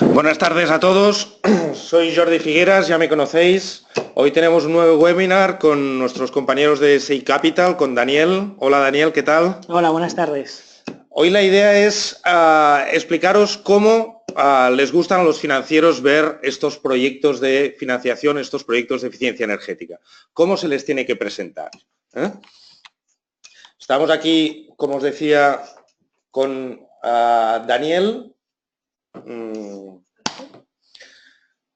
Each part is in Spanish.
Buenas tardes a todos, soy Jordi Figueras, ya me conocéis. Hoy tenemos un nuevo webinar con nuestros compañeros de SEI Capital, con Daniel. Hola Daniel, ¿qué tal? Hola, buenas tardes. Hoy la idea es explicaros cómo les gustan a los financieros ver estos proyectos de financiación, estos proyectos de eficiencia energética. ¿Cómo se les tiene que presentar? Estamos aquí, como os decía, con Daniel.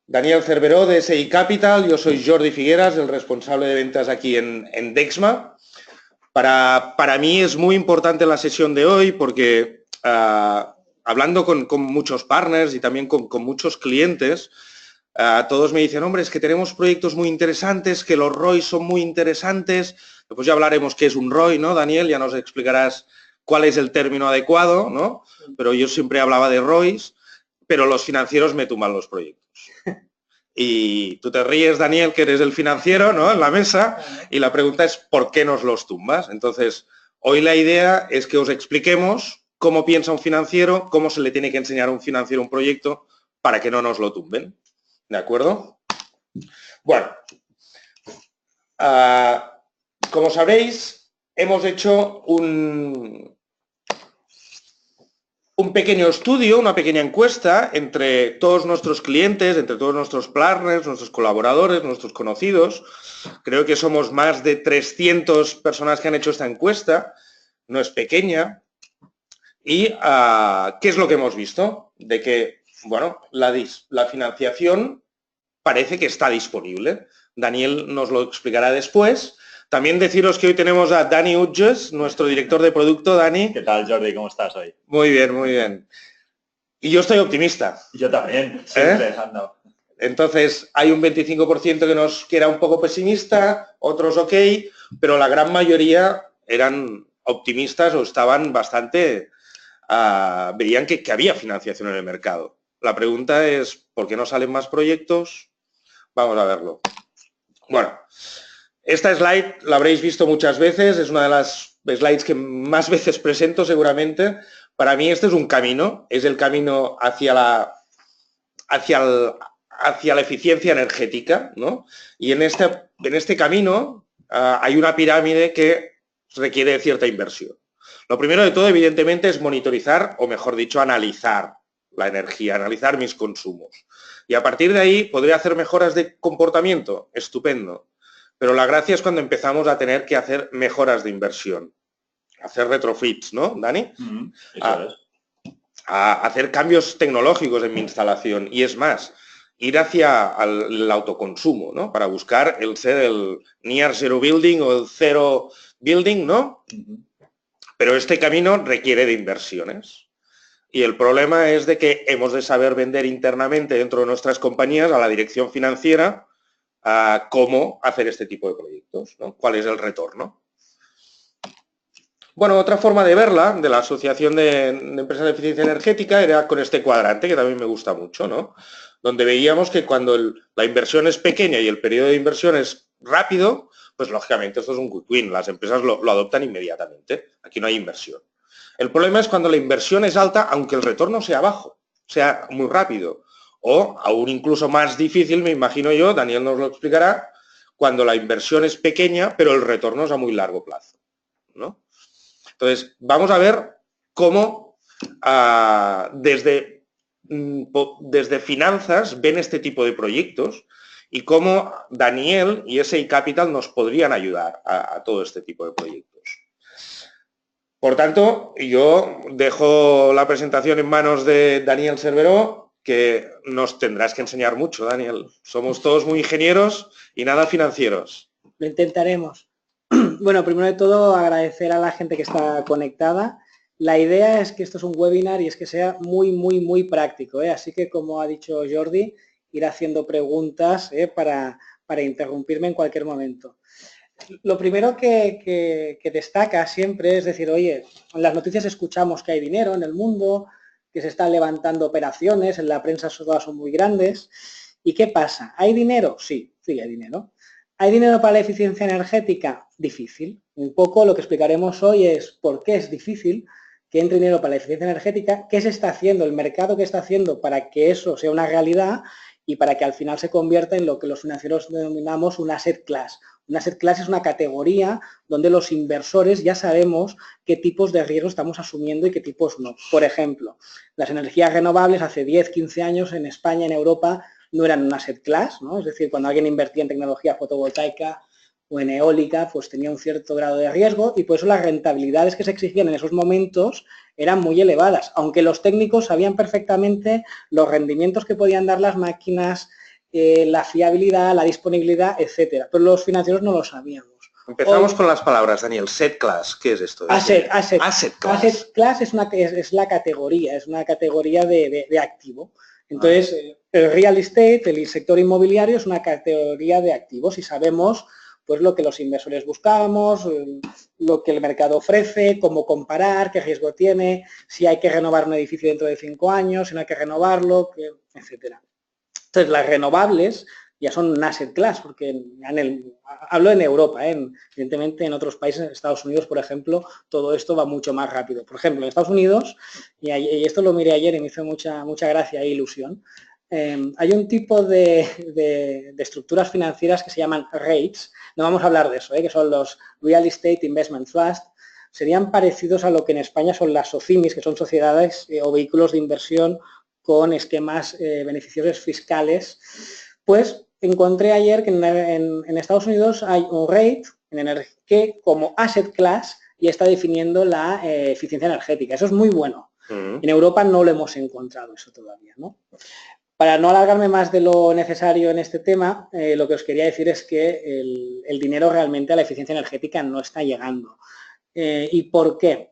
Daniel Cerveró de SEI Capital, yo soy Jordi Figueras, el responsable de ventas aquí en Dexma. Para mí es muy importante la sesión de hoy porque hablando con muchos partners y también con muchos clientes, todos me dicen, hombre, es que tenemos proyectos muy interesantes, que los ROI son muy interesantes. Después ya hablaremos qué es un ROI, ¿no, Daniel? Ya nos explicarás cuál es el término adecuado, ¿no? Pero yo siempre hablaba de ROIs, pero los financieros me tumban los proyectos. Y tú te ríes, Daniel, que eres el financiero, ¿no?, en la mesa, y la pregunta es ¿por qué nos los tumbas? Entonces, hoy la idea es que os expliquemos cómo piensa un financiero, cómo se le tiene que enseñar a un financiero un proyecto para que no nos lo tumben. ¿De acuerdo? Bueno, como sabréis, hemos hecho un pequeño estudio, una pequeña encuesta entre todos nuestros clientes, entre todos nuestros partners, nuestros colaboradores, nuestros conocidos. Creo que somos más de 300 personas que han hecho esta encuesta, no es pequeña. ¿Y qué es lo que hemos visto? De que, bueno, la financiación parece que está disponible. Daniel nos lo explicará después. También deciros que hoy tenemos a Dani Utges, nuestro director de producto. Dani. ¿Qué tal, Jordi? ¿Cómo estás hoy? Muy bien, muy bien. Y yo estoy optimista. Yo también, siempre ando. Entonces, hay un 25% que era un poco pesimista, otros ok, pero la gran mayoría eran optimistas o estaban bastante... veían que había financiación en el mercado. La pregunta es, ¿por qué no salen más proyectos? Vamos a verlo. Bueno, esta slide la habréis visto muchas veces, es una de las slides que más veces presento seguramente. Para mí este es un camino, es el camino hacia la eficiencia energética, ¿no? Y en este camino hay una pirámide que requiere cierta inversión. Lo primero de todo, evidentemente, es monitorizar, o mejor dicho, analizar la energía, analizar mis consumos. Y a partir de ahí, ¿podría hacer mejoras de comportamiento? Estupendo. Pero la gracia es cuando empezamos a tener que hacer mejoras de inversión. Hacer retrofits, ¿no, Dani? Eso es. A hacer cambios tecnológicos en mi instalación. Y es más, ir hacia el autoconsumo, ¿no? Para buscar el ser el near zero building o el zero building, ¿no? Pero este camino requiere de inversiones. Y el problema es de que hemos de saber vender internamente dentro de nuestras compañías a la dirección financiera cómo hacer este tipo de proyectos, ¿no? ¿Cuál es el retorno? Bueno, otra forma de verla, de la Asociación de Empresas de Eficiencia Energética, era con este cuadrante, que también me gusta mucho, ¿no? Donde veíamos que cuando la inversión es pequeña y el periodo de inversión es rápido, pues lógicamente esto es un quick win, las empresas lo adoptan inmediatamente, aquí no hay inversión. El problema es cuando la inversión es alta, aunque el retorno sea bajo, sea muy rápido, o aún incluso más difícil, me imagino yo, Daniel nos lo explicará, cuando la inversión es pequeña, pero el retorno es a muy largo plazo, ¿no? Entonces, vamos a ver cómo desde finanzas ven este tipo de proyectos y cómo Daniel y SEI Capital nos podrían ayudar a todo este tipo de proyectos. Por tanto, yo dejo la presentación en manos de Daniel Cerveró, que nos tendrás que enseñar mucho, Daniel. Somos todos muy ingenieros y nada financieros. Lo intentaremos. Bueno, primero de todo, agradecer a la gente que está conectada. La idea es que esto es un webinar y es que sea muy práctico, ¿eh? Así que, como ha dicho Jordi, ir haciendo preguntas para interrumpirme en cualquier momento. Lo primero que destaca siempre es decir, oye, en las noticias escuchamos que hay dinero en el mundo, que se están levantando operaciones, en la prensa todas son muy grandes. ¿Y qué pasa? ¿Hay dinero? Sí, sí hay dinero. ¿Hay dinero para la eficiencia energética? Difícil. Un poco lo que explicaremos hoy es por qué es difícil, que entre dinero para la eficiencia energética, qué se está haciendo, el mercado que está haciendo para que eso sea una realidad y para que al final se convierta en lo que los financieros denominamos un asset class. Un asset class es una categoría donde los inversores ya sabemos qué tipos de riesgo estamos asumiendo y qué tipos no. Por ejemplo, las energías renovables hace 10, 15 años en España, en Europa, no eran un asset class, ¿no? Es decir, cuando alguien invertía en tecnología fotovoltaica o en eólica, pues tenía un cierto grado de riesgo y por eso las rentabilidades que se exigían en esos momentos eran muy elevadas, aunque los técnicos sabían perfectamente los rendimientos que podían dar las máquinas, la fiabilidad, la disponibilidad, etcétera. Pero los financieros no lo sabíamos. Empezamos con las palabras, Daniel. Set class, ¿qué es esto? Asset class. Asset class es la categoría, es una categoría de activo. Entonces, el real estate, el sector inmobiliario, es una categoría de activos y sabemos pues lo que los inversores buscamos, lo que el mercado ofrece, cómo comparar, qué riesgo tiene, si hay que renovar un edificio dentro de 5 años, si no hay que renovarlo, etcétera. Entonces, las renovables ya son un asset class, porque hablo en Europa, evidentemente en otros países, en Estados Unidos, por ejemplo, todo esto va mucho más rápido. Por ejemplo, en Estados Unidos, y esto lo miré ayer y me hizo mucha gracia e ilusión, hay un tipo de estructuras financieras que se llaman REITs, no vamos a hablar de eso, que son los Real Estate Investment Trust, serían parecidos a lo que en España son las SOCIMIs, que son sociedades o vehículos de inversión con esquemas beneficiosos fiscales. Pues encontré ayer que en Estados Unidos hay un REIT que como asset class ya está definiendo la eficiencia energética. Eso es muy bueno. En Europa no lo hemos encontrado eso todavía, ¿no? Para no alargarme más de lo necesario en este tema, lo que os quería decir es que el dinero realmente a la eficiencia energética no está llegando. ¿Y por qué?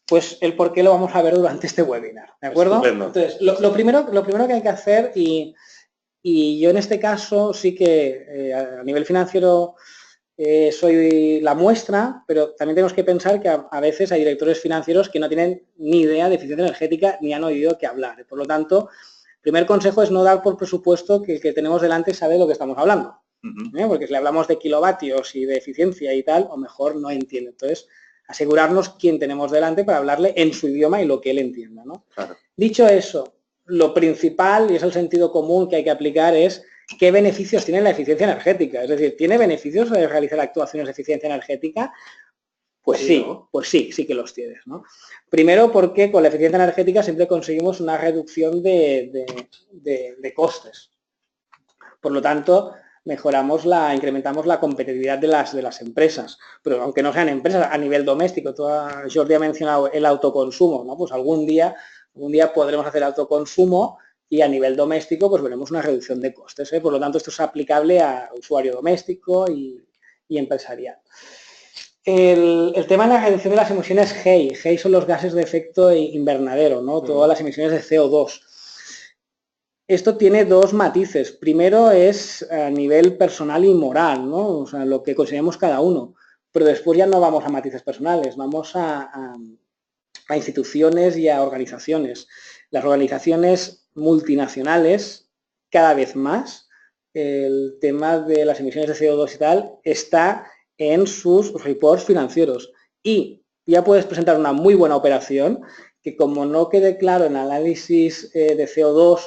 Pues el por qué lo vamos a ver durante este webinar, ¿de acuerdo? Estupendo. Entonces, lo primero que hay que hacer, y yo en este caso sí que a nivel financiero soy la muestra, pero también tenemos que pensar que a veces hay directores financieros que no tienen ni idea de eficiencia energética ni han oído que hablar. Por lo tanto, el primer consejo es no dar por presupuesto que el que tenemos delante sabe de lo que estamos hablando. Porque si le hablamos de kilovatios y de eficiencia y tal, o mejor no entiende. Entonces, asegurarnos quién tenemos delante para hablarle en su idioma y lo que él entienda, ¿no? Claro. Dicho eso, lo principal, y es el sentido común que hay que aplicar, es qué beneficios tiene la eficiencia energética. Es decir, ¿tiene beneficios de realizar actuaciones de eficiencia energética? Pues sí, ¿no? Pues sí que los tienes, ¿no? Primero porque con la eficiencia energética siempre conseguimos una reducción de costes. Por lo tanto, incrementamos la competitividad de las empresas, pero aunque no sean empresas, a nivel doméstico, Jordi ha mencionado el autoconsumo, ¿no? Pues algún día podremos hacer autoconsumo y a nivel doméstico pues veremos una reducción de costes, ¿eh? Por lo tanto, esto es aplicable a usuario doméstico y empresarial. El tema de la reducción de las emisiones GEI. GEI son los gases de efecto invernadero, ¿no? Todas las emisiones de CO2. Esto tiene dos matices. Primero es a nivel personal y moral, ¿no? O sea, lo que consideremos cada uno. Pero después ya no vamos a matices personales, vamos a instituciones y a organizaciones. Las organizaciones multinacionales, cada vez más, el tema de las emisiones de CO2 y tal, está en sus reports financieros. Y ya puedes presentar una muy buena operación que como no quede claro en análisis de CO2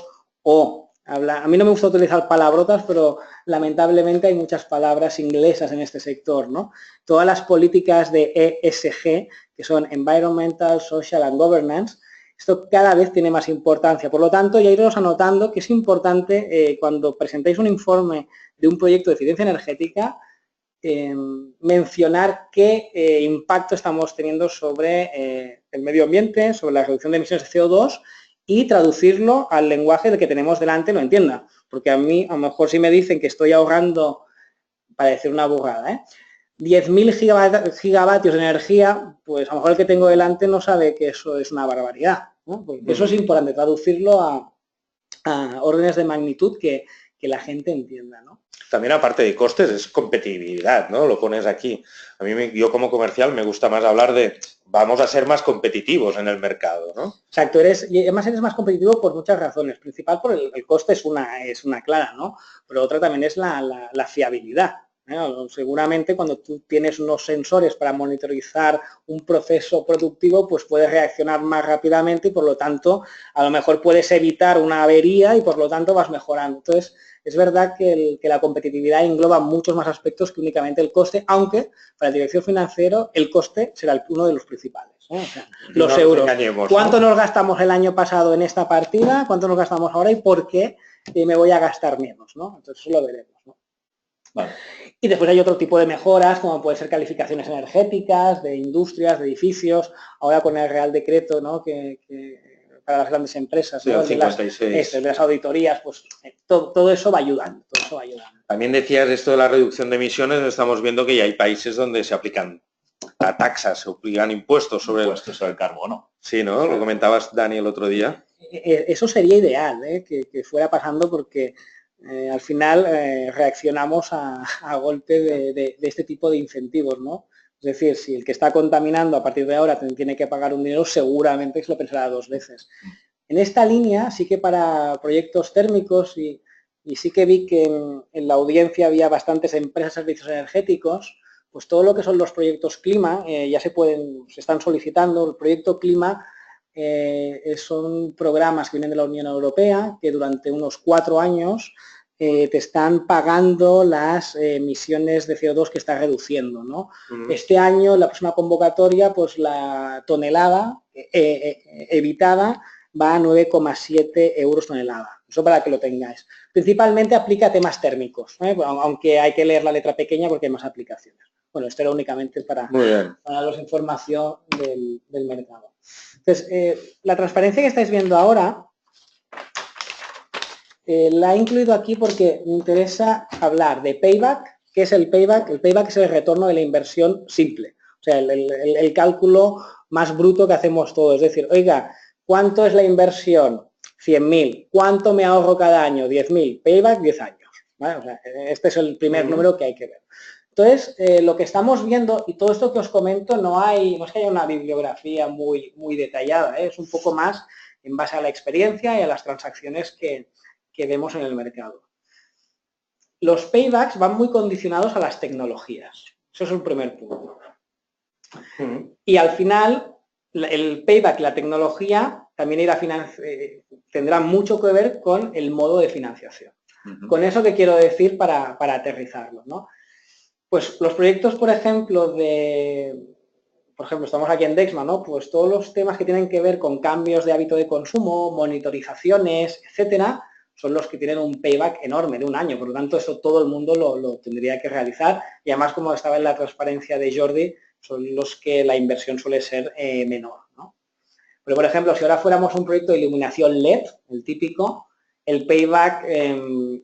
a mí no me gusta utilizar palabrotas, pero lamentablemente hay muchas palabras inglesas en este sector, ¿no? Todas las políticas de ESG, que son Environmental, Social and Governance, esto cada vez tiene más importancia. Por lo tanto, ya iros anotando que es importante cuando presentéis un informe de un proyecto de eficiencia energética, mencionar qué impacto estamos teniendo sobre el medio ambiente, sobre la reducción de emisiones de CO2 y traducirlo al lenguaje del que tenemos delante lo entienda. Porque a mí, a lo mejor si me dicen que estoy ahorrando, para decir una burrada, 10.000 gigavatios de energía, pues a lo mejor el que tengo delante no sabe que eso es una barbaridad, ¿no? Pues eso es importante, traducirlo a órdenes de magnitud que la gente entienda, ¿no? También aparte de costes es competitividad, ¿no? Lo pones aquí. A mí, yo como comercial me gusta más hablar de vamos a ser más competitivos en el mercado, ¿no? Exacto, y además eres más competitivo por muchas razones. Principal por el coste es una clara, ¿no? Pero otra también es la fiabilidad. Seguramente cuando tú tienes unos sensores para monitorizar un proceso productivo, pues puedes reaccionar más rápidamente y por lo tanto a lo mejor puedes evitar una avería y por lo tanto vas mejorando. Entonces, es verdad que la competitividad engloba muchos más aspectos que únicamente el coste, aunque para el director financiero el coste será uno de los principales. O sea, los euros. ¿Cuánto nos gastamos el año pasado en esta partida? ¿Cuánto nos gastamos ahora? ¿Y por qué me voy a gastar menos? ¿No? Entonces, eso lo veremos, ¿no? Vale. Y después hay otro tipo de mejoras, como pueden ser calificaciones energéticas, de industrias, de edificios, ahora con el Real Decreto, ¿no? que para las grandes empresas, sí, ¿no? el 56. de las auditorías, pues todo eso va ayudando, También decías esto de la reducción de emisiones, estamos viendo que ya hay países donde se aplican taxas, se aplican impuestos sobre el carbono. Sí, ¿no? Lo comentabas, Dani, el otro día. Eso sería ideal, que fuera pasando porque al final reaccionamos a golpe de este tipo de incentivos, ¿no? Es decir, si el que está contaminando a partir de ahora tiene que pagar un dinero, seguramente se lo pensará dos veces. En esta línea sí que para proyectos térmicos y sí que vi que en la audiencia había bastantes empresas de servicios energéticos, pues todo lo que son los proyectos clima ya se están solicitando. El proyecto clima son programas que vienen de la Unión Europea que durante unos 4 años te están pagando las emisiones de CO2 que estás reduciendo, ¿no? Este año, la próxima convocatoria, pues la tonelada evitada va a 9,7 euros tonelada. Eso para que lo tengáis. Principalmente aplica a temas térmicos, aunque hay que leer la letra pequeña porque hay más aplicaciones. Bueno, esto era únicamente para daros información del mercado. Entonces, la transparencia que estáis viendo ahora la he incluido aquí porque me interesa hablar de payback. ¿Qué es el payback? El payback es el retorno de la inversión simple. O sea, el cálculo más bruto que hacemos todos. Es decir, oiga, ¿cuánto es la inversión? 100.000. ¿Cuánto me ahorro cada año? 10.000. Payback, 10 años. ¿Vale? O sea, este es el primer número que hay que ver. Entonces, lo que estamos viendo, y todo esto que os comento, no es que haya una bibliografía muy detallada, es un poco más en base a la experiencia y a las transacciones que vemos en el mercado. Los paybacks van muy condicionados a las tecnologías. Eso es un primer punto. Y al final, el payback y la tecnología también tendrá mucho que ver con el modo de financiación. Con eso que quiero decir para aterrizarlo, ¿no? Pues los proyectos, por ejemplo, estamos aquí en Dexma, ¿no? Pues todos los temas que tienen que ver con cambios de hábito de consumo, monitorizaciones, etcétera, son los que tienen un payback enorme de 1 año. Por lo tanto, eso todo el mundo lo tendría que realizar. Y además, como estaba en la transparencia de Jordi, son los que la inversión suele ser menor, ¿no? Pero, por ejemplo, si ahora fuéramos un proyecto de iluminación LED, el típico, el payback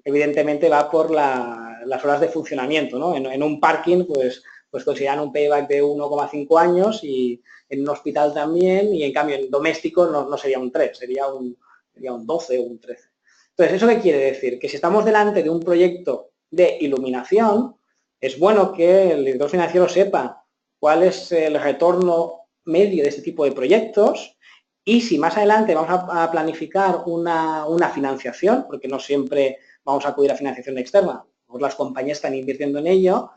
evidentemente va por las horas de funcionamiento, ¿no? En un parking, pues consideran un payback de 1,5 años y en un hospital también, y en cambio en doméstico no sería un 3, sería un 12 o un 13. Entonces, ¿eso qué quiere decir? Que si estamos delante de un proyecto de iluminación, es bueno que el director financiero sepa cuál es el retorno medio de este tipo de proyectos y si más adelante vamos a planificar una financiación, porque no siempre vamos a acudir a financiación externa, pues las compañías están invirtiendo en ello,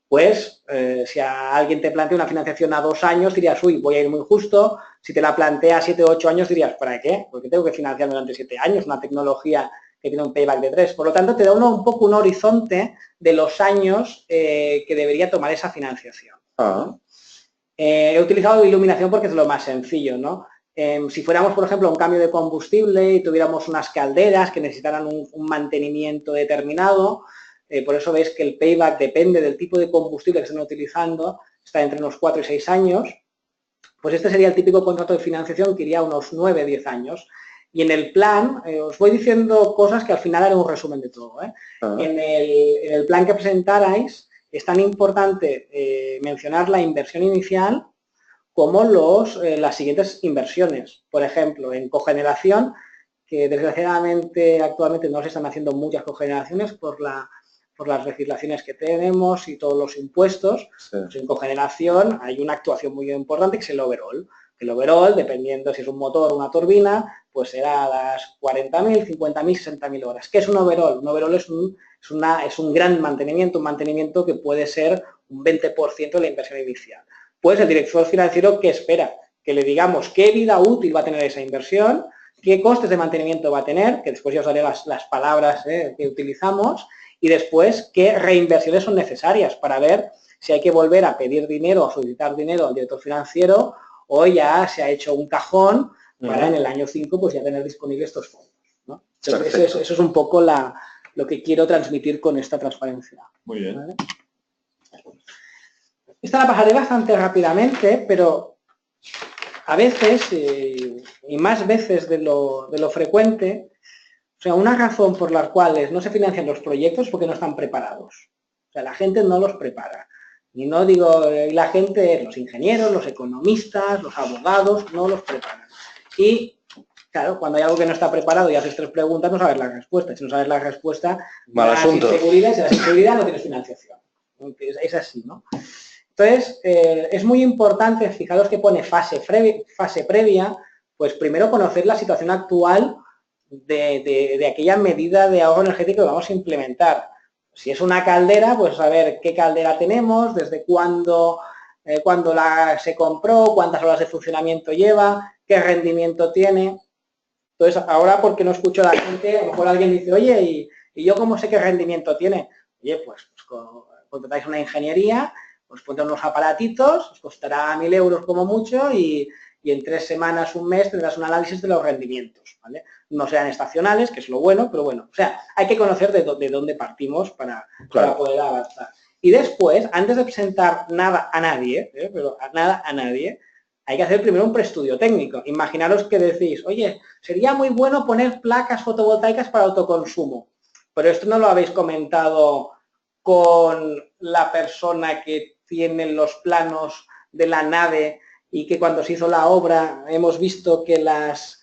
pues si a alguien te plantea una financiación a 2 años, dirías, uy, voy a ir muy justo. Si te la plantea a 7 o 8 años, dirías, ¿para qué? Porque tengo que financiar durante 7 años una tecnología que tiene un payback de 3. Por lo tanto, te da un poco un horizonte de los años que debería tomar esa financiación. He utilizado iluminación porque es lo más sencillo, ¿no? Si fuéramos, por ejemplo, a un cambio de combustible y tuviéramos unas calderas que necesitaran un mantenimiento determinado, por eso veis que el payback depende del tipo de combustible que estén utilizando, está entre unos 4 y 6 años, pues este sería el típico contrato de financiación que iría a unos 9, 10 años. Y en el plan, os voy diciendo cosas que al final haré un resumen de todo. En el plan que presentarais, es tan importante mencionar la inversión inicial como las siguientes inversiones. Por ejemplo, en cogeneración, que desgraciadamente actualmente no se están haciendo muchas cogeneraciones por las legislaciones que tenemos y todos los impuestos. Sí. Pues en cogeneración hay una actuación muy importante que es el overall. El overall, dependiendo si es un motor o una turbina, pues será las 40.000, 50.000, 60.000 horas. ¿Qué es un overall? Un overall es un gran mantenimiento, un mantenimiento que puede ser un 20% de la inversión inicial. Pues el director financiero, ¿qué espera? Que le digamos qué vida útil va a tener esa inversión, qué costes de mantenimiento va a tener, que después ya os daré las palabras que utilizamos, y después qué reinversiones son necesarias para ver si hay que volver a pedir dinero o solicitar dinero al director financiero o ya se ha hecho un cajón para en el año 5 pues ya tener disponibles estos fondos, ¿no? Entonces, eso es un poco lo que quiero transmitir con esta transparencia. Muy bien. ¿Vale? Esta la pasaré bastante rápidamente, pero a veces, y más veces de lo frecuente, o sea, una razón por las cuales no se financian los proyectos es porque no están preparados. O sea, la gente no los prepara. Y no digo, la gente, los ingenieros, los economistas, los abogados, no los preparan. Y, claro, cuando hay algo que no está preparado y haces 3 preguntas, no sabes la respuesta. Si no sabes la respuesta, mal asunto. Inseguridad, si la inseguridad no tienes financiación. Es así, ¿no? Entonces, es muy importante, fijaros que pone fase previa, pues primero conocer la situación actual de aquella medida de ahorro energético que vamos a implementar. Si es una caldera, pues saber qué caldera tenemos, desde cuándo se compró, cuántas horas de funcionamiento lleva, qué rendimiento tiene. Entonces, ahora, porque no escucho a la gente, a lo mejor alguien dice, oye, ¿y yo cómo sé qué rendimiento tiene? Oye, pues contratáis una ingeniería, os ponte unos aparatitos, os costará 1.000 euros como mucho y en 3 semanas, un mes, tendrás un análisis de los rendimientos, ¿vale? No sean estacionales, que es lo bueno, pero bueno, o sea, hay que conocer de dónde partimos para poder avanzar. Y después, antes de presentar nada a nadie, hay que hacer primero un preestudio técnico. Imaginaros que decís, oye, sería muy bueno poner placas fotovoltaicas para autoconsumo, pero esto no lo habéis comentado con la persona que tiene los planos de la nave y que cuando se hizo la obra hemos visto que las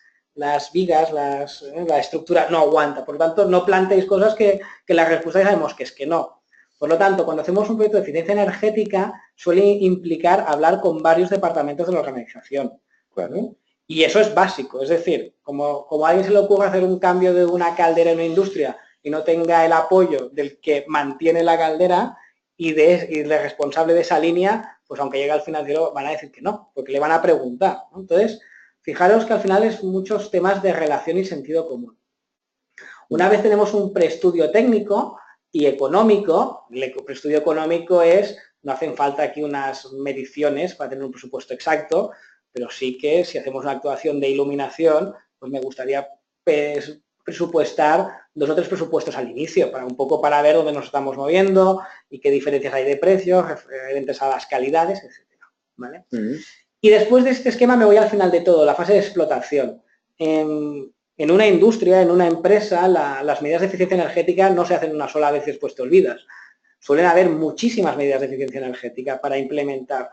vigas, la estructura no aguanta. Por lo tanto, no planteéis cosas que la respuesta ya sabemos que es que no. Por lo tanto, cuando hacemos un proyecto de eficiencia energética, suele implicar hablar con varios departamentos de la organización. ¿Vale? Y eso es básico. Es decir, como a alguien se le ocurre hacer un cambio de una caldera en una industria y no tenga el apoyo del que mantiene la caldera y del responsable de esa línea, pues aunque llegue al financiero van a decir que no, porque le van a preguntar, ¿no? Entonces, fijaros que al final es muchos temas de relación y sentido común. Una vez tenemos un preestudio técnico y económico, el preestudio económico no hacen falta aquí unas mediciones para tener un presupuesto exacto, pero sí que si hacemos una actuación de iluminación, pues me gustaría presupuestar 2 o 3 presupuestos al inicio, para ver dónde nos estamos moviendo y qué diferencias hay de precios referentes a las calidades, etcétera, ¿vale? Y después de este esquema me voy al final de todo, la fase de explotación. En una industria, en una empresa, las medidas de eficiencia energética no se hacen una sola vez y después te olvidas. Suelen haber muchísimas medidas de eficiencia energética para implementar.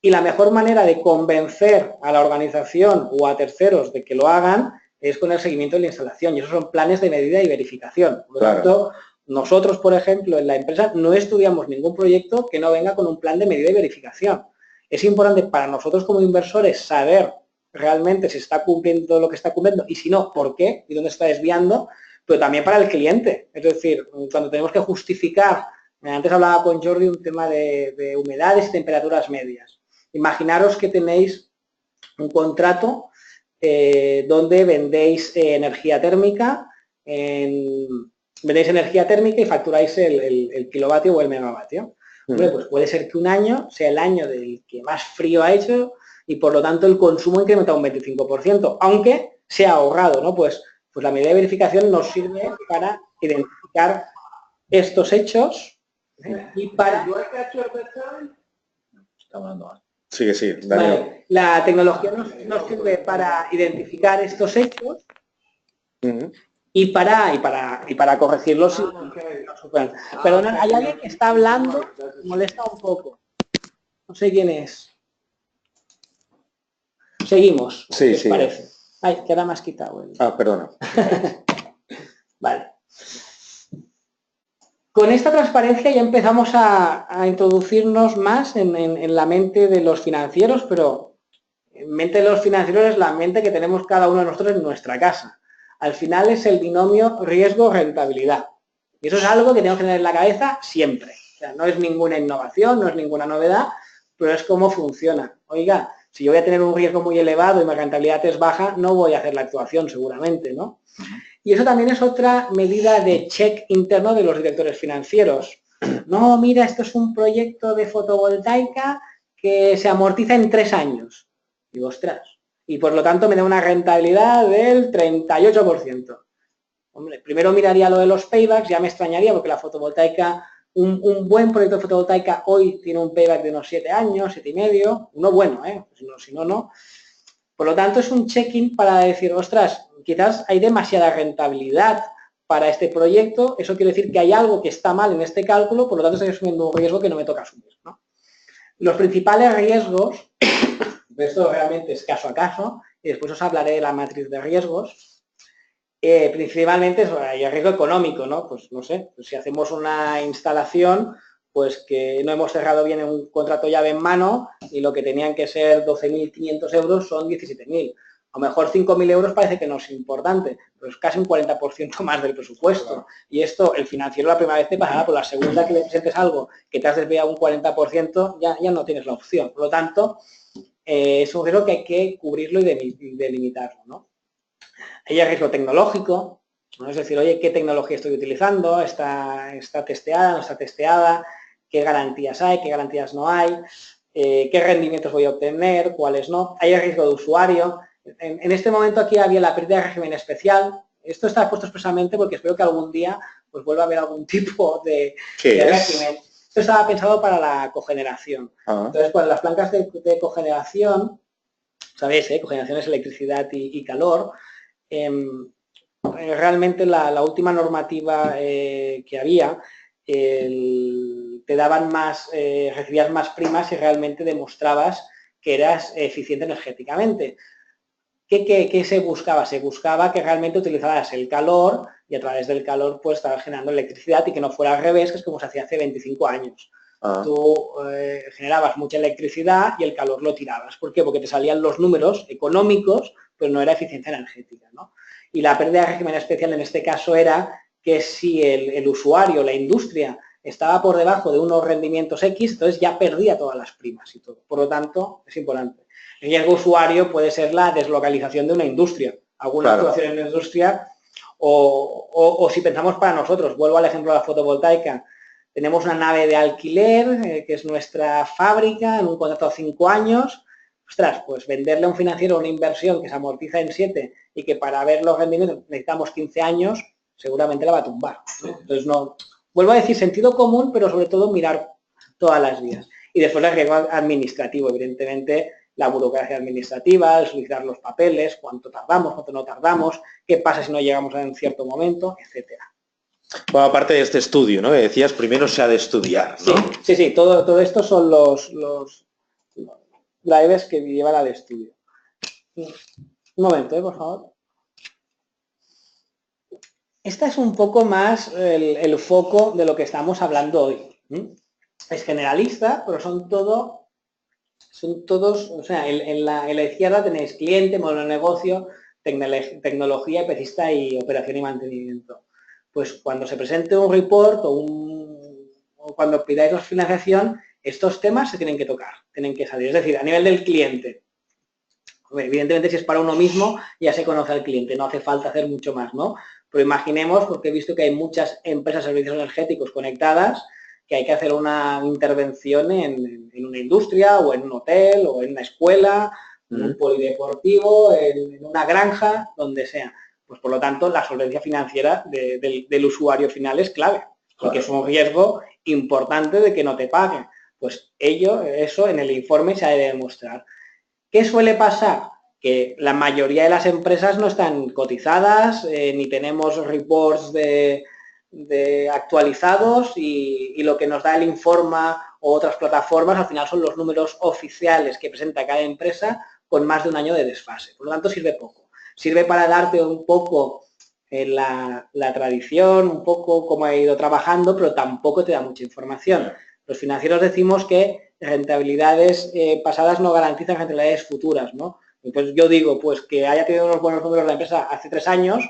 Y la mejor manera de convencer a la organización o a terceros de que lo hagan es con el seguimiento de la instalación. Y esos son planes de medida y verificación. Por lo tanto, nosotros, por ejemplo, en la empresa no estudiamos ningún proyecto que no venga con un plan de medida y verificación. Es importante para nosotros como inversores saber realmente si está cumpliendo lo que está cumpliendo y si no, por qué y dónde está desviando, pero también para el cliente. Es decir, cuando tenemos que justificar, antes hablaba con Jordi un tema de humedades y temperaturas medias. Imaginaros que tenéis un contrato donde vendéis energía térmica, y facturáis el kilovatio o el megavatio. Hombre, pues puede ser que un año sea el año del que más frío ha hecho y por lo tanto el consumo incrementa un 25%, aunque se ha ahorrado, ¿no? Pues la medida de verificación nos sirve para identificar estos hechos y para... Sí, Daniel. Vale. La tecnología nos sirve para identificar estos hechos y para corregirlos. Perdona, hay alguien que está hablando, molesta un poco. No sé quién es. Seguimos. Sí, ¿Qué os parece? Ay, que ahora me has quitado. Perdona. Vale. Con esta transparencia ya empezamos a introducirnos más en la mente de los financieros, pero mente de los financieros es la mente que tenemos cada uno de nosotros en nuestra casa. Al final es el binomio riesgo-rentabilidad. Y eso es algo que tenemos que tener en la cabeza siempre. O sea, no es ninguna innovación, no es ninguna novedad, pero es cómo funciona. Oiga, si yo voy a tener un riesgo muy elevado y mi rentabilidad es baja, no voy a hacer la actuación seguramente, ¿no? Y eso también es otra medida de check interno de los directores financieros. No, mira, esto es un proyecto de fotovoltaica que se amortiza en 3 años. Digo, ostras. Y por lo tanto me da una rentabilidad del 38%. Hombre, primero miraría lo de los paybacks, ya me extrañaría porque la fotovoltaica, un buen proyecto de fotovoltaica hoy tiene un payback de unos 7 años, 7 y medio, uno bueno, si no, no. Por lo tanto, es un check-in para decir, ostras, quizás hay demasiada rentabilidad para este proyecto, eso quiere decir que hay algo que está mal en este cálculo, por lo tanto estoy asumiendo un riesgo que no me toca asumir, ¿no? Los principales riesgos, esto realmente es caso a caso, y después os hablaré de la matriz de riesgos, principalmente hay el riesgo económico, ¿no? Pues no sé, pues si hacemos una instalación, pues que no hemos cerrado bien un contrato llave en mano y lo que tenían que ser 12.500 euros son 17.000. A lo mejor 5.000 euros parece que no es importante, pero es casi un 40% más del presupuesto. Claro. Y esto, el financiero la primera vez te pasará, por la segunda que le presentes algo que te has desviado un 40%, ya no tienes la opción. Por lo tanto, es un riesgo que hay que cubrirlo y delimitarlo, ¿no? Hay el riesgo tecnológico, ¿no? Es decir, oye, ¿qué tecnología estoy utilizando? ¿Está testeada? ¿No está testeada? ¿Qué garantías hay? ¿Qué garantías no hay? ¿Qué rendimientos voy a obtener? ¿Cuáles no? Hay el riesgo de usuario. En este momento aquí había la pérdida de régimen especial. Esto está puesto expresamente porque espero que algún día pues vuelva a haber algún tipo de régimen. Esto estaba pensado para la cogeneración. Entonces, cuando las plantas de cogeneración, ¿sabéis? Cogeneración es electricidad y calor. Realmente la última normativa que había, te daban más, recibías más primas si realmente demostrabas que eras eficiente energéticamente. ¿Qué se buscaba? Se buscaba que realmente utilizaras el calor y a través del calor pues estabas generando electricidad y que no fuera al revés, que es como se hacía hace 25 años. Tú generabas mucha electricidad y el calor lo tirabas. ¿Por qué? Porque te salían los números económicos, pero no era eficiencia energética, ¿no? Y la pérdida de régimen especial en este caso era que si el usuario, la industria, estaba por debajo de unos rendimientos X, entonces ya perdía todas las primas y todo. Por lo tanto, es importante. El riesgo usuario puede ser la deslocalización de una industria, alguna actuación en la industria, o si pensamos para nosotros, vuelvo al ejemplo de la fotovoltaica, tenemos una nave de alquiler, que es nuestra fábrica, en un contrato a 5 años, ostras, pues venderle a un financiero una inversión que se amortiza en 7 y que para ver los rendimientos necesitamos 15 años, seguramente la va a tumbar, ¿no? Entonces, no, vuelvo a decir sentido común, pero sobre todo mirar todas las vías. Y después el riesgo administrativo, evidentemente, la burocracia administrativa, el solicitar los papeles, cuánto tardamos, cuánto no tardamos, qué pasa si no llegamos en cierto momento, etcétera. Bueno, aparte de este estudio, ¿no? Que decías, primero se ha de estudiar, ¿no? Sí, todo esto son los drivers que llevan al estudio. Un momento, por favor. Esta es un poco más el foco de lo que estamos hablando hoy. Es generalista, pero son todos, o sea, en la izquierda tenéis cliente, modelo de negocio, tecnología, pesista y operación y mantenimiento. Pues cuando se presente un report o cuando pidáis la financiación, estos temas se tienen que tocar, tienen que salir. Es decir, a nivel del cliente, evidentemente si es para uno mismo ya se conoce al cliente, no hace falta hacer mucho más, ¿no? Pero imaginemos, porque he visto que hay muchas empresas de servicios energéticos conectadas, que hay que hacer una intervención en una industria o en un hotel o en una escuela, en un polideportivo, en una granja, donde sea. Pues por lo tanto, la solvencia financiera del usuario final es clave, porque es un riesgo importante de que no te paguen. Pues eso en el informe se ha de demostrar. ¿Qué suele pasar? Que la mayoría de las empresas no están cotizadas, ni tenemos reports de actualizados y lo que nos da el Informa o otras plataformas al final son los números oficiales que presenta cada empresa con más de un año de desfase. Por lo tanto, sirve poco. Sirve para darte un poco la tradición, un poco cómo ha ido trabajando, pero tampoco te da mucha información. Los financieros decimos que rentabilidades pasadas no garantizan rentabilidades futuras, ¿no? Entonces yo digo, pues que haya tenido unos buenos números la empresa hace 3 años,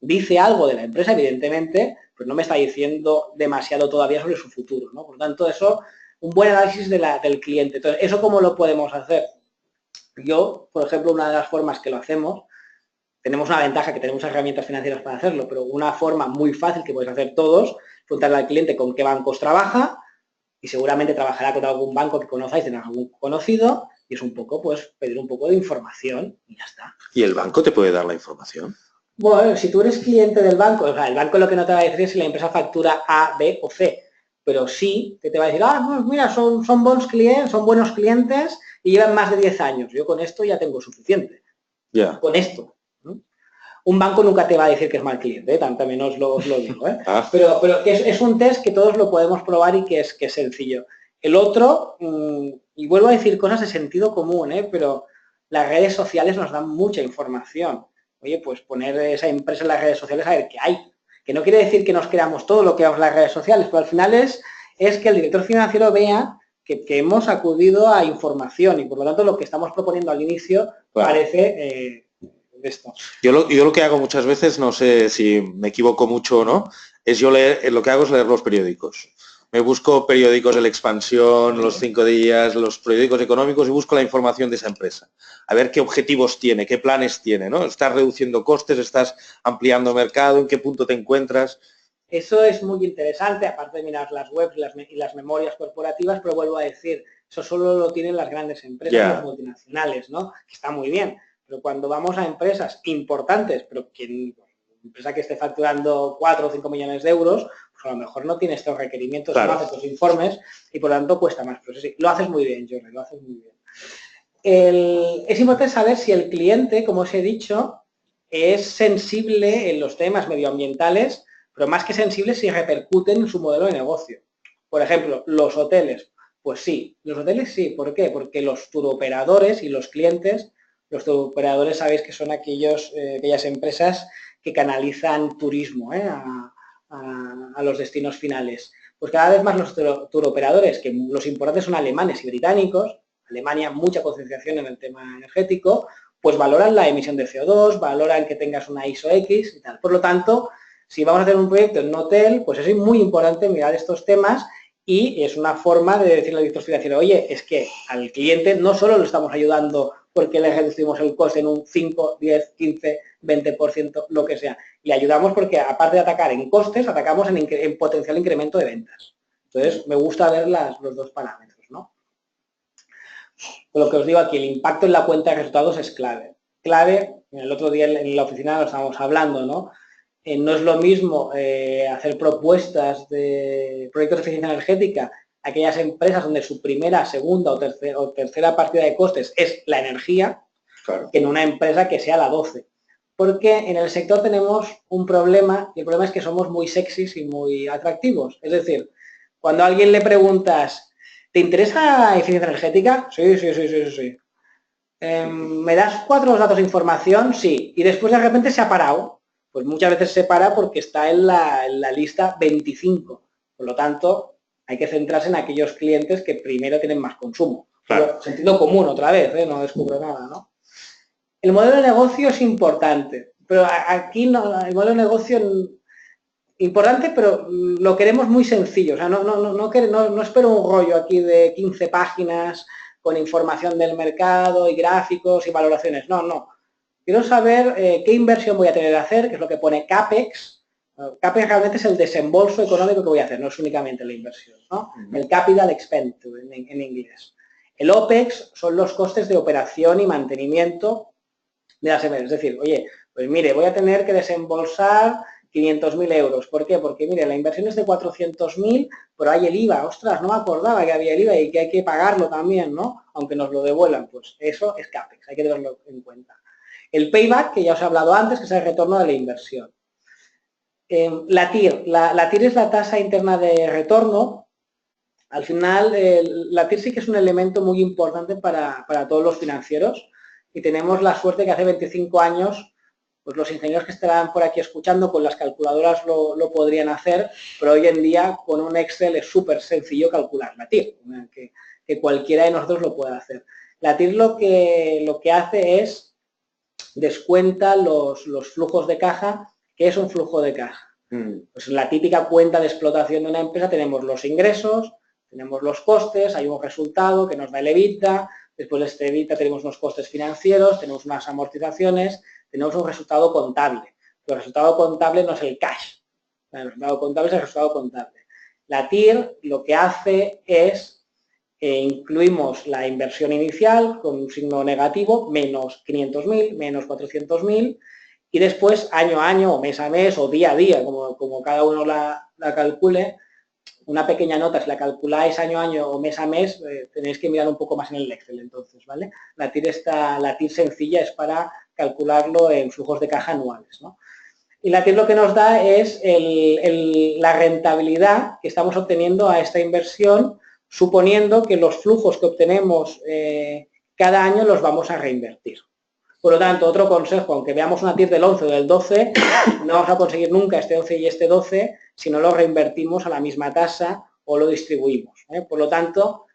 dice algo de la empresa, evidentemente, pero no me está diciendo demasiado todavía sobre su futuro, ¿no? Por lo tanto, eso, un buen análisis del cliente. Entonces, ¿eso cómo lo podemos hacer? Yo, por ejemplo, una de las formas que lo hacemos, tenemos una ventaja que tenemos herramientas financieras para hacerlo, pero una forma muy fácil que podéis hacer todos, preguntarle al cliente con qué bancos trabaja y seguramente trabajará con algún banco que conozcáis, tenéis algún conocido y es un poco, pues, pedir un poco de información y ya está. ¿Y el banco te puede dar la información? Bueno, si tú eres cliente del banco, o sea, el banco lo que no te va a decir es si la empresa factura A, B o C, pero sí que te va a decir, pues mira, son buenos clientes y llevan más de 10 años. Yo con esto ya tengo suficiente. Ya. Con esto. ¿No? Un banco nunca te va a decir que es mal cliente, también os lo digo. Pero es un test que todos lo podemos probar y que es sencillo. El otro, y vuelvo a decir cosas de sentido común, pero las redes sociales nos dan mucha información. Oye, pues poner esa empresa en las redes sociales a ver qué hay. Que no quiere decir que nos creamos todo lo que vemos en las redes sociales, pero al final es que el director financiero vea que hemos acudido a información y por lo tanto lo que estamos proponiendo al inicio parece de esto. Yo lo que hago muchas veces, no sé si me equivoco mucho o no, es lo que hago es leer los periódicos. Me busco periódicos de la Expansión, los 5 días, los periódicos económicos y busco la información de esa empresa. A ver qué objetivos tiene, qué planes tiene, ¿no? ¿Estás reduciendo costes? ¿Estás ampliando mercado? ¿En qué punto te encuentras? Eso es muy interesante, aparte de mirar las webs y las memorias corporativas, pero vuelvo a decir, eso solo lo tienen las grandes empresas, las multinacionales, ¿no? Que está muy bien, pero cuando vamos a empresas importantes, pero que empresa que esté facturando 4 o 5 millones de euros, pues a lo mejor no tiene estos requerimientos, no hace estos informes y por lo tanto cuesta más. Pero sí, lo haces muy bien, Jordi, lo haces muy bien. Es importante saber si el cliente, como os he dicho, es sensible en los temas medioambientales, pero más que sensible si repercuten en su modelo de negocio. Por ejemplo, los hoteles. Pues sí, los hoteles sí. ¿Por qué? Porque los turoperadores y los clientes, los turoperadores sabéis que son aquellas empresas que canalizan turismo a los destinos finales. Pues cada vez más los turoperadores, que los importantes son alemanes y británicos, Alemania mucha concienciación en el tema energético, pues valoran la emisión de CO2, valoran que tengas una ISO X y tal. Por lo tanto, si vamos a hacer un proyecto en un hotel, pues es muy importante mirar estos temas y es una forma de decirle al director financiero, oye, es que al cliente no solo lo estamos ayudando porque le reducimos el coste en un 5, 10, 15, 20%, lo que sea. Le ayudamos porque, aparte de atacar en costes, atacamos en potencial incremento de ventas. Entonces, me gusta ver los dos parámetros, ¿no? Lo que os digo aquí, el impacto en la cuenta de resultados es clave. Clave, el otro día en la oficina lo estábamos hablando, ¿no? No es lo mismo hacer propuestas de proyectos de eficiencia energética a aquellas empresas donde su primera, segunda o tercera partida de costes es la energía, claro, que en una empresa que sea la 12. Porque en el sector tenemos un problema, y el problema es que somos muy sexys y muy atractivos. Es decir, cuando a alguien le preguntas, ¿te interesa eficiencia energética? Sí, sí, sí, sí, sí. ¿Me das 4 datos de información? Sí. Y después de repente se ha parado. Pues muchas veces se para porque está en la lista 25. Por lo tanto, hay que centrarse en aquellos clientes que primero tienen más consumo. Claro. Pero, sentido común otra vez, no descubro nada, ¿no? El modelo de negocio es importante, pero aquí no, el modelo de negocio importante, pero lo queremos muy sencillo. O sea, no espero un rollo aquí de 15 páginas con información del mercado y gráficos y valoraciones. No, no. Quiero saber qué inversión voy a tener que hacer, que es lo que pone CAPEX. CAPEX realmente es el desembolso económico que voy a hacer, no es únicamente la inversión, ¿no? El Capital Expenditure en inglés. El OPEX son los costes de operación y mantenimiento de las empresas. Es decir, oye, pues mire, voy a tener que desembolsar 500.000 euros. ¿Por qué? Porque, mire, la inversión es de 400.000, pero hay el IVA. Ostras, no me acordaba que había el IVA y que hay que pagarlo también, ¿no? Aunque nos lo devuelvan. Pues eso es CAPEX, hay que tenerlo en cuenta. El payback, que ya os he hablado antes, que es el retorno de la inversión. La TIR. La TIR es la tasa interna de retorno. Al final, la TIR sí que es un elemento muy importante para todos los financieros y tenemos la suerte que hace 25 años pues los ingenieros que estarán por aquí escuchando con las calculadoras lo podrían hacer, pero hoy en día con un Excel es súper sencillo calcular la TIR, que cualquiera de nosotros lo puede hacer. La TIR lo que hace es descuenta los flujos de caja. ¿Qué es un flujo de caja? Pues en la típica cuenta de explotación de una empresa tenemos los ingresos, tenemos los costes, hay un resultado que nos da el EBITDA, después de este EBITDA tenemos unos costes financieros, tenemos unas amortizaciones, tenemos un resultado contable. El resultado contable no es el cash, el resultado contable es el resultado contable. La TIR lo que hace es incluimos la inversión inicial con un signo negativo, menos 500.000, menos 400.000, y después año a año, o mes a mes, o día a día, como cada uno la calcule, una pequeña nota, si la calculáis año a año o mes a mes, tenéis que mirar un poco más en el Excel entonces, ¿vale? La TIR sencilla es para calcularlo en flujos de caja anuales, ¿no? Y la TIR lo que nos da es la rentabilidad que estamos obteniendo a esta inversión, suponiendo que los flujos que obtenemos cada año los vamos a reinvertir. Por lo tanto, otro consejo, aunque veamos una TIR del 11 o del 12, no vamos a conseguir nunca este 11 y este 12 si no lo reinvertimos a la misma tasa o lo distribuimos. Por lo tanto,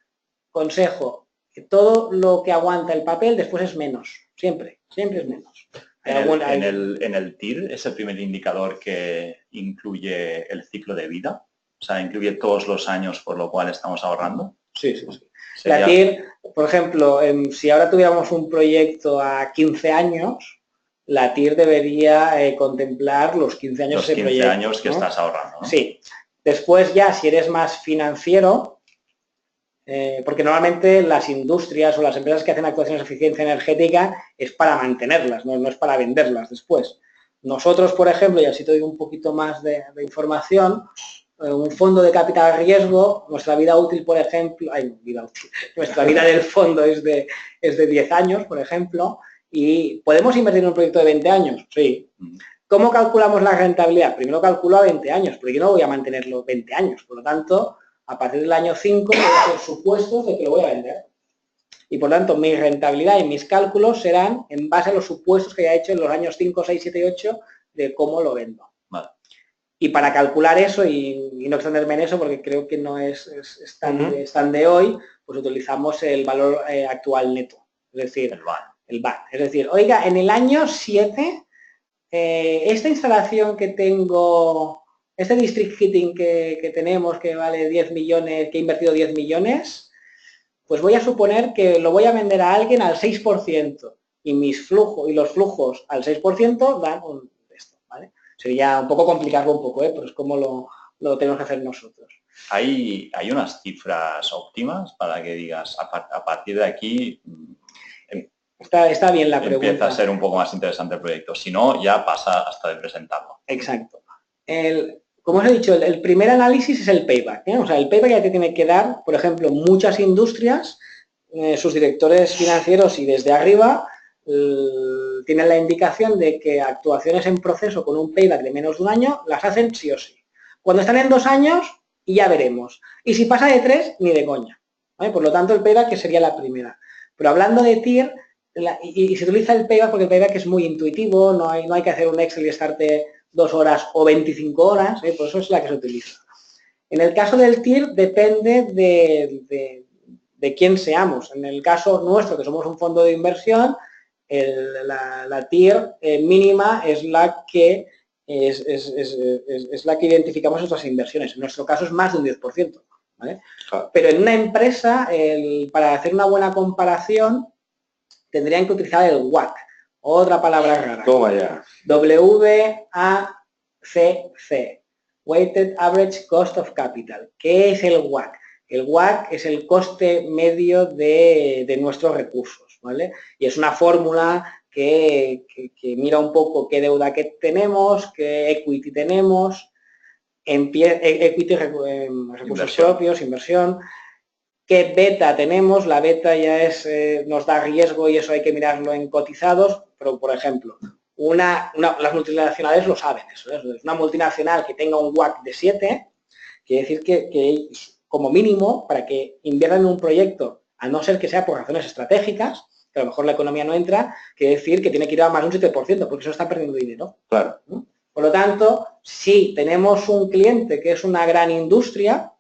consejo, que todo lo que aguanta el papel después es menos, siempre es menos. En el TIR es el primer indicador que incluye el ciclo de vida, o sea, incluye todos los años por lo cual estamos ahorrando. Sí. La TIR, por ejemplo, si ahora tuviéramos un proyecto a 15 años, la TIR debería contemplar los 15 años de ese proyecto. Los 15 años que estás ahorrando, ¿no? Sí. Después ya, si eres más financiero, porque normalmente las industrias o las empresas que hacen actuaciones de eficiencia energética es para mantenerlas, no es para venderlas después. Nosotros, por ejemplo, y así te doy un poquito más de información, un fondo de capital riesgo, nuestra vida útil, por ejemplo, nuestra vida del fondo es de 10 años, por ejemplo, y ¿podemos invertir en un proyecto de 20 años? Sí. ¿Cómo calculamos la rentabilidad? Primero calculo a 20 años, porque yo no voy a mantenerlo 20 años, por lo tanto, a partir del año 5 voy a hacer supuestos de que lo voy a vender. Y por lo tanto, mi rentabilidad y mis cálculos serán en base a los supuestos que haya hecho en los años 5, 6, 7 y 8 de cómo lo vendo. Vale. Y para calcular eso, y no extenderme en eso porque creo que no es tan de hoy, pues utilizamos el valor actual neto, es decir, el VAN. Es decir, oiga, en el año 7, esta instalación que tengo, este district heating que tenemos que vale 10 millones, que he invertido 10 millones, pues voy a suponer que lo voy a vender a alguien al 6% y los flujos al 6% dan esto, ¿vale? Sería un poco complicarlo un poco, pero es como lo tenemos que hacer nosotros. ¿Hay unas cifras óptimas para que digas, a partir de aquí está bien la pregunta. Empieza a ser un poco más interesante el proyecto. Si no, ya pasa hasta de presentarlo. Exacto. Como os he dicho, el primer análisis es el payback. O sea, el payback ya te tiene que dar, por ejemplo, muchas industrias, sus directores financieros y desde arriba tienen la indicación de que actuaciones en proceso con un payback de menos de un año las hacen sí o sí. Cuando están en 2 años, ya veremos. Y si pasa de 3, ni de coña. ¿Vale? Por lo tanto, el payback que sería la primera. Pero hablando de TIR, y se utiliza el payback porque el payback es muy intuitivo, no hay que hacer un Excel y estarte 2 horas o 25 horas, por eso es la que se utiliza. En el caso del TIR depende de quién seamos. En el caso nuestro, que somos un fondo de inversión, la TIR mínima es la que identificamos nuestras inversiones. En nuestro caso es más de un 10%. ¿Vale? Pero en una empresa, para hacer una buena comparación, tendrían que utilizar el WACC, otra palabra rara. Toma ya. WACC, Weighted Average Cost of Capital. ¿Qué es el WACC? El WACC es el coste medio de nuestros recursos, ¿vale? Y es una fórmula que mira un poco qué deuda que tenemos, qué equity tenemos, equity, recursos propios, inversión, qué beta tenemos. La beta ya nos da riesgo y eso hay que mirarlo en cotizados, pero por ejemplo, las multinacionales lo saben eso, ¿eh? Una multinacional que tenga un WACC de 7, quiere decir que como mínimo, para que inviertan en un proyecto, a no ser que sea por razones estratégicas, pero a lo mejor la economía no entra, quiere decir que tiene que ir a más de un 7%, porque eso está perdiendo dinero. Claro. Por lo tanto, si tenemos un cliente que es una gran industria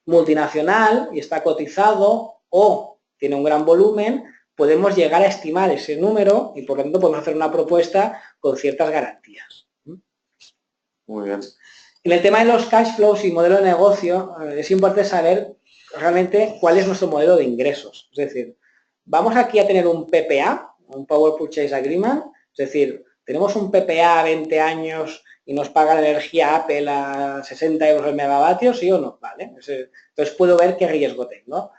multinacional y está cotizado o tiene un gran volumen, podemos llegar a estimar ese número y por lo tanto podemos hacer una propuesta con ciertas garantías. Muy bien. En el tema de los cash flows y modelo de negocio, es importante saber realmente cuál es nuestro modelo de ingresos. Es decir, vamos aquí a tener un PPA, un Power Purchase Agreement, es decir, tenemos un PPA a 20 años y nos paga la energía Apple a 60 euros el megavatio, ¿sí o no? Vale. Entonces puedo ver qué riesgo tengo.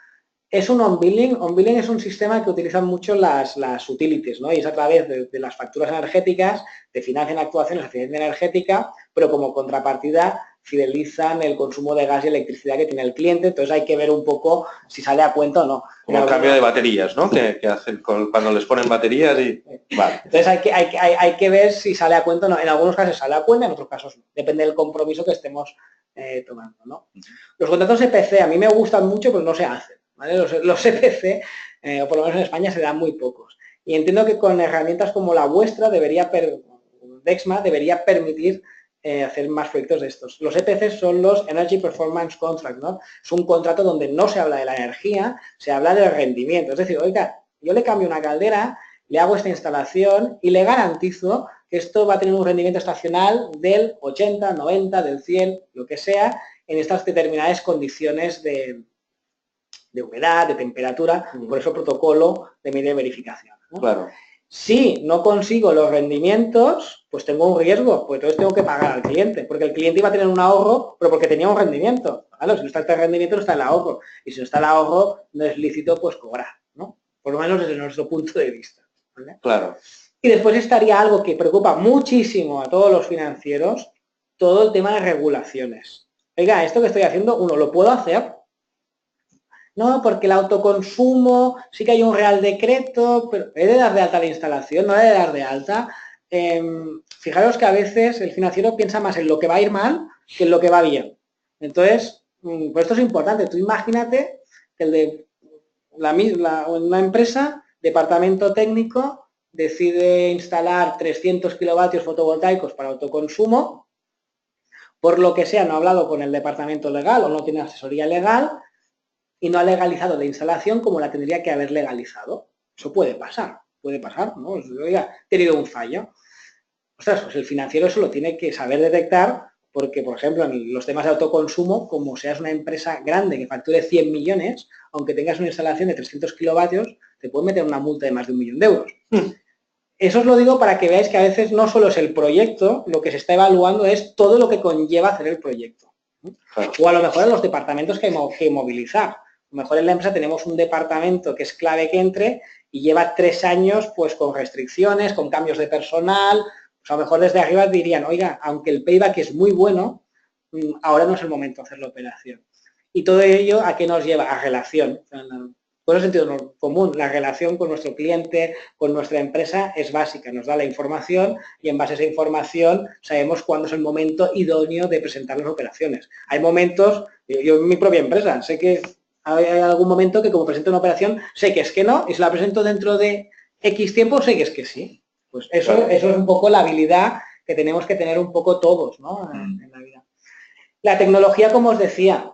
Es un on-billing. On-billing es un sistema que utilizan mucho las utilities, ¿no? Y es a través de las facturas energéticas, te financian actuaciones de eficiencia energética, pero como contrapartida fidelizan el consumo de gas y electricidad que tiene el cliente. Entonces hay que ver un poco si sale a cuenta o no. Como el cambio de baterías, ¿no? Que hacen cuando les ponen baterías y... Vale. Entonces hay que ver si sale a cuenta o no. En algunos casos sale a cuenta, en otros casos no. Depende del compromiso que estemos tomando, ¿no? Los contratos EPC a mí me gustan mucho, pero no se hacen. ¿Vale? Los EPC, o por lo menos en España, se dan muy pocos. Y entiendo que con herramientas como la vuestra, Dexma debería permitir hacer más proyectos de estos. Los EPC son los Energy Performance Contract, ¿no? Es un contrato donde no se habla de la energía, se habla del rendimiento. Es decir, oiga, yo le cambio una caldera, le hago esta instalación y le garantizo que esto va a tener un rendimiento estacional del 80, 90, del 100, lo que sea, en estas determinadas condiciones de humedad, de temperatura, por eso protocolo de medida de verificación, ¿no? Claro. Si no consigo los rendimientos, pues tengo un riesgo, pues entonces tengo que pagar al cliente, porque el cliente iba a tener un ahorro, pero porque tenía un rendimiento. ¿Vale? Si no está el rendimiento, no está el ahorro. Y si no está el ahorro, no es lícito pues cobrar, ¿no? Por lo menos desde nuestro punto de vista. ¿Vale? Claro. Y después estaría algo que preocupa muchísimo a todos los financieros, todo el tema de regulaciones. Oiga, esto que estoy haciendo, uno, ¿lo puedo hacer? No, porque el autoconsumo, sí que hay un real decreto, pero ¿he de dar de alta la instalación? ¿No he de dar de alta? Fijaros que a veces el financiero piensa más en lo que va a ir mal que en lo que va bien. Entonces, pues esto es importante. Tú imagínate que el de una empresa, departamento técnico, decide instalar 300 kilovatios fotovoltaicos para autoconsumo, por lo que sea, no ha hablado con el departamento legal o no tiene asesoría legal, y no ha legalizado la instalación como la tendría que haber legalizado. Eso puede pasar, ¿no? Oiga, he tenido un fallo. Ostras, pues el financiero eso lo tiene que saber detectar porque, por ejemplo, en los temas de autoconsumo, como seas una empresa grande que facture 100 millones, aunque tengas una instalación de 300 kilovatios, te pueden meter una multa de más de 1 millón de euros. Eso os lo digo para que veáis que a veces no solo es el proyecto, lo que se está evaluando es todo lo que conlleva hacer el proyecto. O a lo mejor en los departamentos que hay que movilizar. A lo mejor en la empresa tenemos un departamento que es clave que entre y lleva 3 años pues con restricciones, con cambios de personal. Pues a lo mejor desde arriba dirían, oiga, aunque el payback es muy bueno, ahora no es el momento de hacer la operación. Y todo ello, ¿a qué nos lleva? A relación. Por el sentido común, la relación con nuestro cliente, con nuestra empresa es básica, nos da la información y en base a esa información sabemos cuándo es el momento idóneo de presentar las operaciones. Hay momentos, yo en mi propia empresa, sé que hay algún momento que como presento una operación, sé que es que no, y si la presento dentro de X tiempo, sé que es que sí. Pues eso es un poco la habilidad que tenemos que tener un poco todos, ¿no? En la vida. La tecnología, como os decía,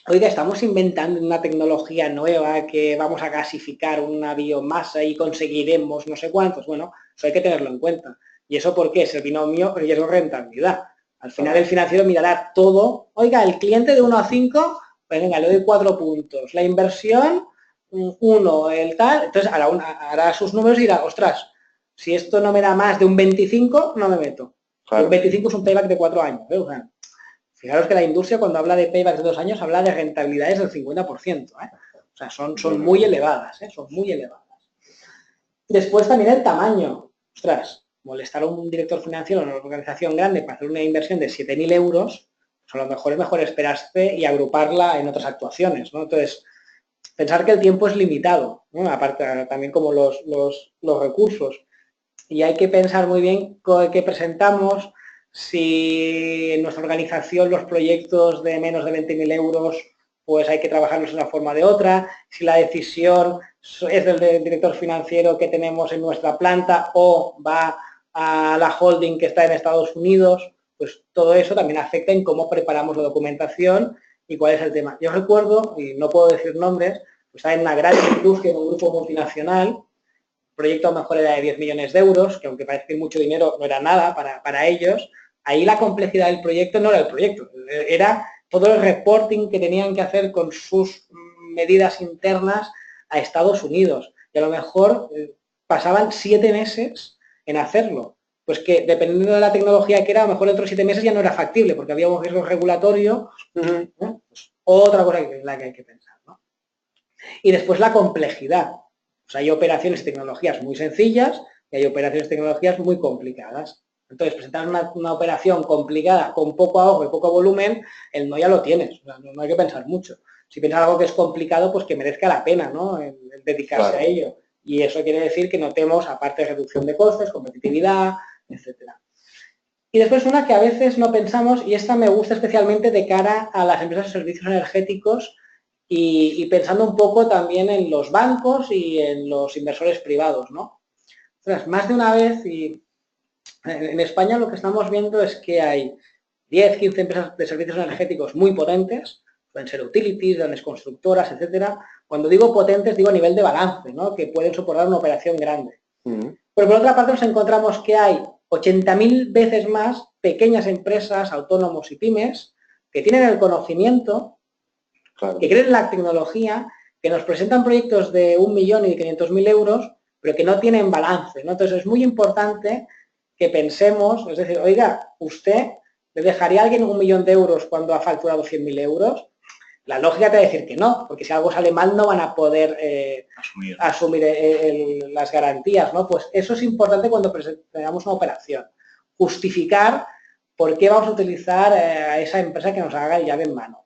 oiga, estamos inventando una tecnología nueva que vamos a gasificar una biomasa y conseguiremos no sé cuántos. Bueno, eso hay que tenerlo en cuenta. ¿Y eso por qué? Es el binomio riesgo-rentabilidad. Al final el financiero mirará todo. Oiga, el cliente de 1 a 5, pues venga, le doy 4 puntos. La inversión, 1, el tal. Entonces hará sus números y dirá, ostras, si esto no me da más de un 25, no me meto. Claro. Un 25 es un payback de 4 años. O sea, fijaros que la industria cuando habla de payback de 2 años habla de rentabilidades del 50%. O sea, son muy elevadas, son muy elevadas. Después también el tamaño. Ostras, molestar a un director financiero en una organización grande para hacer una inversión de 7.000 euros, pues a lo mejor es mejor esperarse y agruparla en otras actuaciones, ¿no? Entonces, pensar que el tiempo es limitado, ¿no? Aparte también como los recursos. Y hay que pensar muy bien qué presentamos, si en nuestra organización los proyectos de menos de 20.000 euros pues hay que trabajarlos de una forma o de otra. Si la decisión es del director financiero que tenemos en nuestra planta o va a la holding que está en Estados Unidos, pues todo eso también afecta en cómo preparamos la documentación y cuál es el tema. Yo recuerdo, y no puedo decir nombres, pues está en una gran industria, en un grupo multinacional, el proyecto a lo mejor era de 10 millones de euros, que aunque parece mucho dinero, no era nada para ellos. Ahí la complejidad del proyecto no era el proyecto, era todo el reporting que tenían que hacer con sus medidas internas a Estados Unidos. Y a lo mejor pasaban 7 meses en hacerlo. Pues que dependiendo de la tecnología que era, a lo mejor dentro de 7 meses ya no era factible, porque había un riesgo regulatorio. Pues otra cosa en la que hay que pensar, ¿no? Y después la complejidad. Pues hay operaciones y tecnologías muy sencillas y hay operaciones y tecnologías muy complicadas. Entonces, presentar una operación complicada con poco ahorro y poco volumen, el no ya lo tienes, o sea, no hay que pensar mucho. Si piensas algo que es complicado, pues que merezca la pena, ¿no? El dedicarse a ello. Y eso quiere decir que notemos, aparte de reducción de costes, competitividad, etcétera. Y después una que a veces no pensamos, y esta me gusta especialmente de cara a las empresas de servicios energéticos y pensando un poco también en los bancos y en los inversores privados, ¿no? Entonces, más de una vez, y en España lo que estamos viendo es que hay 10, 15 empresas de servicios energéticos muy potentes, pueden ser utilities, grandes constructoras, etcétera. Cuando digo potentes, digo a nivel de balance, ¿no? Que pueden soportar una operación grande. Pero por otra parte nos encontramos que hay 80.000 veces más pequeñas empresas, autónomos y pymes que tienen el conocimiento, que creen en la tecnología, que nos presentan proyectos de 1 millón y de 500.000 euros, pero que no tienen balance, ¿no? Entonces es muy importante que pensemos, es decir, oiga, ¿usted le dejaría a alguien 1 millón de euros cuando ha facturado 100.000 euros? La lógica te va a decir que no, porque si algo sale mal no van a poder asumir las garantías, ¿no? Pues eso es importante cuando presentamos una operación. Justificar por qué vamos a utilizar a esa empresa que nos haga el llave en mano.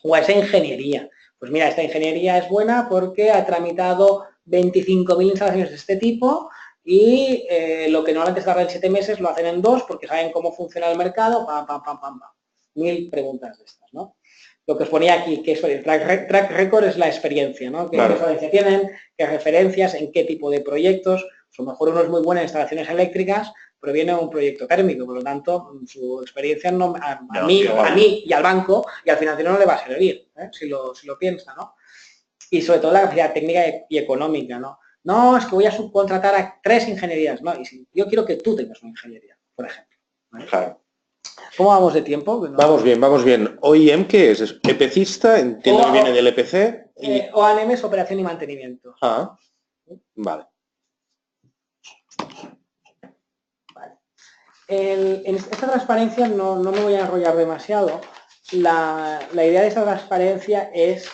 O a esa ingeniería. Pues mira, esta ingeniería es buena porque ha tramitado 25.000 instalaciones de este tipo y lo que normalmente se tarda en 7 meses lo hacen en 2 porque saben cómo funciona el mercado, pam, pam, pam, pam, pam. 1000 preguntas de estas, ¿no? Lo que os ponía aquí, que es track record es la experiencia, ¿no? ¿Qué experiencia tienen? ¿Qué referencias? ¿En qué tipo de proyectos? Pues a lo mejor uno es muy bueno en instalaciones eléctricas, pero viene un proyecto térmico, por lo tanto, su experiencia no, a mí y al banco y al financiero no le va a servir, si lo piensa, ¿no? Y sobre todo la capacidad técnica y económica, ¿no? No, es que voy a subcontratar a 3 ingenierías, ¿no? Y si, yo quiero que tú tengas una ingeniería, por ejemplo, ¿vale? Claro. ¿Cómo vamos de tiempo? No. Vamos bien, vamos bien. OIM, ¿qué es? ¿Es EPCista? Entiendo que viene del EPC. OAM es operación y mantenimiento. Ah, vale. En esta transparencia no me voy a enrollar demasiado. La idea de esta transparencia es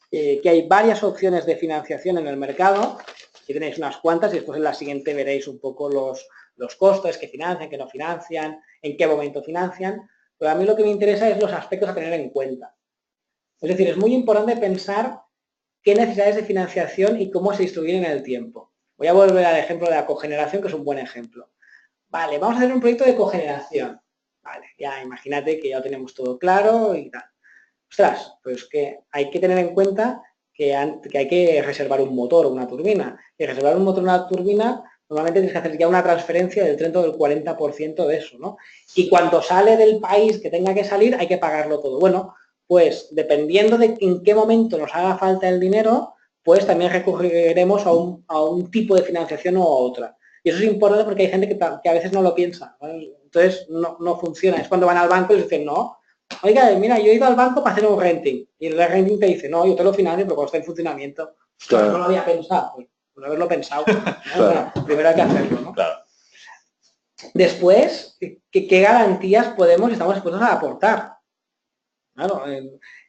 que hay varias opciones de financiación en el mercado. Aquí tenéis unas cuantas y después en la siguiente veréis un poco los costes que financian, que no financian, en qué momento financian. Pero a mí lo que me interesa es los aspectos a tener en cuenta. Es decir, es muy importante pensar qué necesidades de financiación y cómo se distribuyen en el tiempo. Voy a volver al ejemplo de la cogeneración, que es un buen ejemplo. Vale, vamos a hacer un proyecto de cogeneración. Vale, ya imagínate que ya lo tenemos todo claro y tal. Ostras, pues que hay que tener en cuenta que hay que reservar un motor o una turbina. Y reservar un motor o una turbina, normalmente tienes que hacer ya una transferencia del 30 o del 40% de eso, ¿no? Y cuando sale del país que tenga que salir, hay que pagarlo todo. Bueno, pues dependiendo de en qué momento nos haga falta el dinero, pues también recurriremos a un tipo de financiación o a otra. Y eso es importante porque hay gente que a veces no lo piensa, ¿vale? Entonces no funciona. Es cuando van al banco y les dicen, no, oiga, mira, yo he ido al banco para hacer un renting. Y el renting te dice, no, yo te lo financio, pero cuando está en funcionamiento. Claro. No lo había pensado. Pues por haberlo pensado. ¿no? Claro. Bueno, primero hay que hacerlo, ¿no? Claro. Después, ¿qué garantías estamos dispuestos a aportar? Claro,